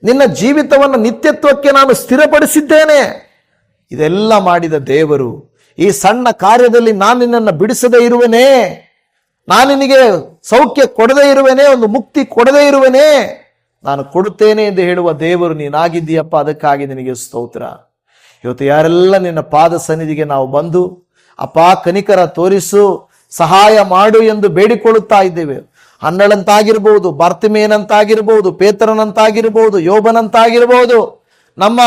Speaker 1: ನಿನ್ನ ಜೀವಿತವನ್ನು ನಿತ್ಯತ್ವಕ್ಕೆ ನಾನು ಸ್ಥಿರಪಡಿಸಿದ್ದೇನೆ. ಇದೆಲ್ಲ ಮಾಡಿದ ದೇವರು ಈ ಸಣ್ಣ ಕಾರ್ಯದಲ್ಲಿ ನಾನು ನಿನ್ನನ್ನು ಬಿಡಿಸದೇ ಇರುವೆನೇ? ನಾನು ನಿನಗೆ ಸೌಖ್ಯ ಕೊಡದೇ ಇರುವೆನೇ? ಒಂದು ಮುಕ್ತಿ ಕೊಡದೇ ಇರುವೆನೇ? ನಾನು ಕೊಡುತ್ತೇನೆ ಎಂದು ಹೇಳುವ ದೇವರು ನೀನಾಗಿದ್ದೀಯಪ್ಪ. ಅದಕ್ಕಾಗಿ ನಿನಗೆ ಸ್ತೋತ್ರ. ಇವತ್ತು ಯಾರೆಲ್ಲ ನಿನ್ನ ಪಾದ ಸನ್ನಿಧಿಗೆ ನಾವು ಬಂದು, ಅಪ್ಪ ಕನಿಕರ ತೋರಿಸು, ಸಹಾಯ ಮಾಡು ಎಂದು ಬೇಡಿಕೊಳ್ಳುತ್ತಾ ಇದ್ದೇವೆ. ಹನ್ನಳಂತಾಗಿರ್ಬೋದು, ಬಾರ್ತಿಮೇಯನಂತಾಗಿರ್ಬೋದು, ಪೇತ್ರನಂತಾಗಿರ್ಬೋದು, ಯೋಬನಂತಾಗಿರ್ಬೋದು, ನಮ್ಮ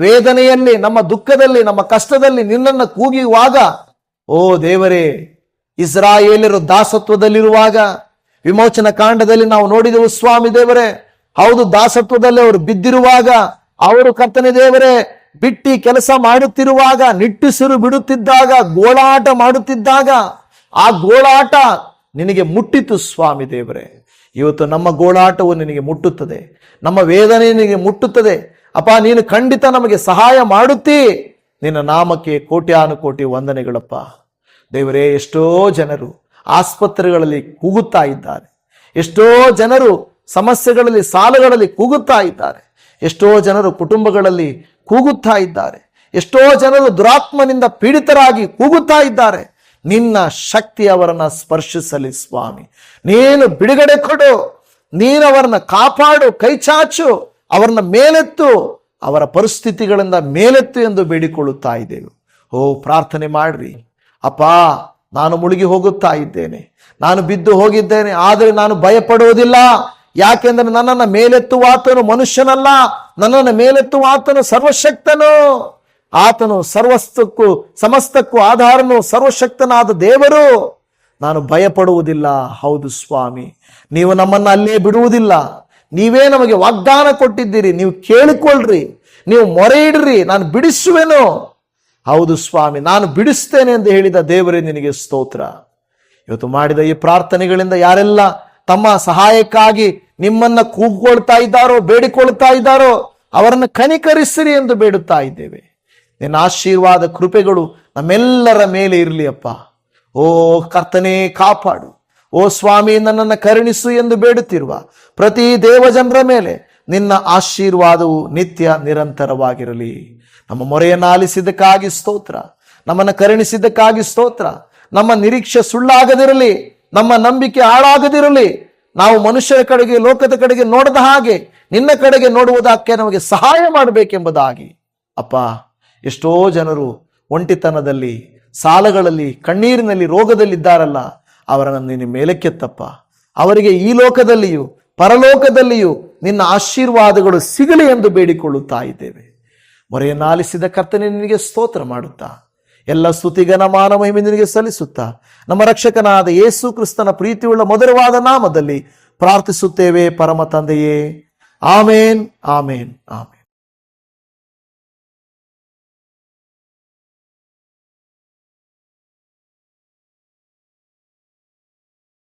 Speaker 1: ವೇದನೆಯಲ್ಲಿ, ನಮ್ಮ ದುಃಖದಲ್ಲಿ, ನಮ್ಮ ಕಷ್ಟದಲ್ಲಿ ನಿನ್ನನ್ನು ಕೂಗಿಯುವಾಗ, ಓ ದೇವರೇ, ಇಸ್ರಾಯೇಲರು ದಾಸತ್ವದಲ್ಲಿರುವಾಗ ವಿಮೋಚನ ಕಾಂಡದಲ್ಲಿ ನಾವು ನೋಡಿದೆವು ಸ್ವಾಮಿ ದೇವರೇ. ಹೌದು, ದಾಸತ್ವದಲ್ಲಿ ಅವರು ಬಿದ್ದಿರುವಾಗ, ಅವರು ಕರ್ತನೆ ದೇವರೇ ಬಿಟ್ಟಿ ಕೆಲಸ ಮಾಡುತ್ತಿರುವಾಗ, ನಿಟ್ಟುಸಿರು ಬಿಡುತ್ತಿದ್ದಾಗ, ಗೋಳಾಟ ಮಾಡುತ್ತಿದ್ದಾಗ, ಆ ಗೋಳಾಟ ನಿನಗೆ ಮುಟ್ಟಿತು ಸ್ವಾಮಿ ದೇವರೇ. ಇವತ್ತು ನಮ್ಮ ಗೋಳಾಟವು ನಿನಗೆ ಮುಟ್ಟುತ್ತದೆ, ನಮ್ಮ ವೇದನೆ ನಿನಗೆ ಮುಟ್ಟುತ್ತದೆ. ಅಪ್ಪ, ನೀನು ಖಂಡಿತ ನಮಗೆ ಸಹಾಯ ಮಾಡುತ್ತೀ. ನಿನ್ನ ನಾಮಕ್ಕೆ ಕೋಟ್ಯಾನುಕೋಟಿ ವಂದನೆಗಳಪ್ಪ ದೇವರೇ. ಎಷ್ಟೋ ಜನರು ಆಸ್ಪತ್ರೆಗಳಲ್ಲಿ ಕೂಗುತ್ತಾ ಇದ್ದಾರೆ, ಎಷ್ಟೋ ಜನರು ಸಮಸ್ಯೆಗಳಲ್ಲಿ, ಸಾಲಗಳಲ್ಲಿ ಕೂಗುತ್ತಾ ಇದ್ದಾರೆ, ಎಷ್ಟೋ ಜನರು ಕುಟುಂಬಗಳಲ್ಲಿ ಕೂಗುತ್ತಾ ಇದ್ದಾರೆ, ಎಷ್ಟೋ ಜನರು ದುರಾತ್ಮನಿಂದ ಪೀಡಿತರಾಗಿ ಕೂಗುತ್ತಾ ಇದ್ದಾರೆ. ನಿನ್ನ ಶಕ್ತಿ ಅವರನ್ನು ಸ್ಪರ್ಶಿಸಲಿ ಸ್ವಾಮಿ. ನೀನು ಬಿಡುಗಡೆ ಕೊಡು, ನೀನು ಅವರನ್ನ ಕಾಪಾಡು, ಕೈ ಚಾಚು, ಅವರನ್ನ ಮೇಲೆತ್ತು, ಅವರ ಪರಿಸ್ಥಿತಿಗಳಿಂದ ಮೇಲೆತ್ತು ಎಂದು ಬೇಡಿಕೊಳ್ಳುತ್ತಾ ಇದ್ದೇವೆ. ಓ, ಪ್ರಾರ್ಥನೆ ಮಾಡ್ರಿ. ಅಪ್ಪ, ನಾನು ಮುಳುಗಿ ಹೋಗುತ್ತಾ ಇದ್ದೇನೆ, ನಾನು ಬಿದ್ದು ಹೋಗಿದ್ದೇನೆ, ಆದರೆ ನಾನು ಭಯಪಡುವುದಿಲ್ಲ. ಯಾಕೆಂದರೆ ನನ್ನನ್ನು ಮೇಲೆತ್ತುವ ಆತನು ಮನುಷ್ಯನಲ್ಲ, ನನ್ನನ್ನು ಮೇಲೆತ್ತುವ ಆತನು ಸರ್ವಶಕ್ತನು. ಆತನು ಸರ್ವಸ್ತಕ್ಕೂ ಸಮಸ್ತಕ್ಕೂ ಆಧಾರನು, ಸರ್ವಶಕ್ತನಾದ ದೇವರು. ನಾನು ಭಯಪಡುವುದಿಲ್ಲ. ಹೌದು ಸ್ವಾಮಿ, ನೀವು ನಮ್ಮನ್ನು ಅಲ್ಲೇ ಬಿಡುವುದಿಲ್ಲ. ನೀವೇ ನಮಗೆ ವಾಗ್ದಾನ ಕೊಟ್ಟಿದ್ದೀರಿ, ನೀವು ಕೇಳಿಕೊಳ್ಳ್ರಿ, ನೀವು ಮೊರೆ ಇಡ್ರಿ, ನಾನು ಬಿಡಿಸುವೆನು. ಹೌದು ಸ್ವಾಮಿ, ನಾನು ಬಿಡಿಸ್ತೇನೆ ಎಂದು ಹೇಳಿದ ದೇವರೇ ನಿನಗೆ ಸ್ತೋತ್ರ. ಇವತ್ತು ಮಾಡಿದ ಈ ಪ್ರಾರ್ಥನೆಗಳಿಂದ ಯಾರೆಲ್ಲ ತಮ್ಮ ಸಹಾಯಕ್ಕಾಗಿ ನಿಮ್ಮನ್ನ ಕೂಗ್ಕೊಳ್ತಾ ಇದ್ದಾರೋ, ಬೇಡಿಕೊಳ್ತಾ ಇದ್ದಾರೋ, ಅವರನ್ನು ಕನಿಕರಿಸಿರಿ ಎಂದು ಬೇಡುತ್ತಾ ಇದ್ದೇವೆ. ನಿನ್ನ ಆಶೀರ್ವಾದ ಕೃಪೆಗಳು ನಮ್ಮೆಲ್ಲರ ಮೇಲೆ ಇರಲಿ ಅಪ್ಪ. ಓ ಕರ್ತನೇ, ಕಾಪಾಡು. ಓ ಸ್ವಾಮಿ, ನನ್ನನ್ನು ಕರುಣಿಸು ಎಂದು ಬೇಡುತ್ತಿರುವ ಪ್ರತಿ ದೇವಜನರ ಮೇಲೆ ನಿನ್ನ ಆಶೀರ್ವಾದವು ನಿತ್ಯ ನಿರಂತರವಾಗಿರಲಿ. ನಮ್ಮ ಮೊರೆಯನ್ನು ಆಲಿಸಿದ್ದಕ್ಕಾಗಿ ಸ್ತೋತ್ರ, ನಮ್ಮನ್ನು ಕರುಣಿಸಿದ್ದಕ್ಕಾಗಿ ಸ್ತೋತ್ರ. ನಮ್ಮ ನಿರೀಕ್ಷೆ ಸುಳ್ಳಾಗದಿರಲಿ, ನಮ್ಮ ನಂಬಿಕೆ ಹಾಳಾಗದಿರಲಿ. ನಾವು ಮನುಷ್ಯರ ಕಡೆಗೆ, ಲೋಕದ ಕಡೆಗೆ ನೋಡದ ಹಾಗೆ ನಿನ್ನ ಕಡೆಗೆ ನೋಡುವುದಕ್ಕೆ ನಮಗೆ ಸಹಾಯ ಮಾಡಬೇಕೆಂಬುದಾಗಿ ಅಪ್ಪ. ಎಷ್ಟೋ ಜನರು ಒಂಟಿತನದಲ್ಲಿ, ಸಾಲಗಳಲ್ಲಿ, ಕಣ್ಣೀರಿನಲ್ಲಿ, ರೋಗದಲ್ಲಿದ್ದಾರಲ್ಲ, ಅವರನ್ನು ನಿನ್ನ ಮೇಲಕ್ಕೆತ್ತಪ್ಪ. ಅವರಿಗೆ ಈ ಲೋಕದಲ್ಲಿಯೂ ಪರಲೋಕದಲ್ಲಿಯೂ ನಿನ್ನ ಆಶೀರ್ವಾದಗಳು ಸಿಗಲಿ ಎಂದು ಬೇಡಿಕೊಳ್ಳುತ್ತಾ ಇದ್ದೇವೆ. ಮೊರೆಯನ್ನು ಆಲಿಸಿದ ಕರ್ತನೇ ನಿನಗೆ ಸ್ತೋತ್ರ ಮಾಡುತ್ತಾ, ಎಲ್ಲ ಸ್ತುತಿಗನ ಮಾನ ಮಹಿಮೆ ನಿನಗೆ ಸಲ್ಲಿಸುತ್ತಾ, ನಮ್ಮ ರಕ್ಷಕನಾದ ಯೇಸು ಕ್ರಿಸ್ತನ ಪ್ರೀತಿಯುಳ್ಳ ಮಧುರವಾದ ನಾಮದಲ್ಲಿ ಪ್ರಾರ್ಥಿಸುತ್ತೇವೆ ಪರಮ ತಂದೆಯೇ. ಆಮೇನ್, ಆಮೇನ್, ಆಮೇನ್.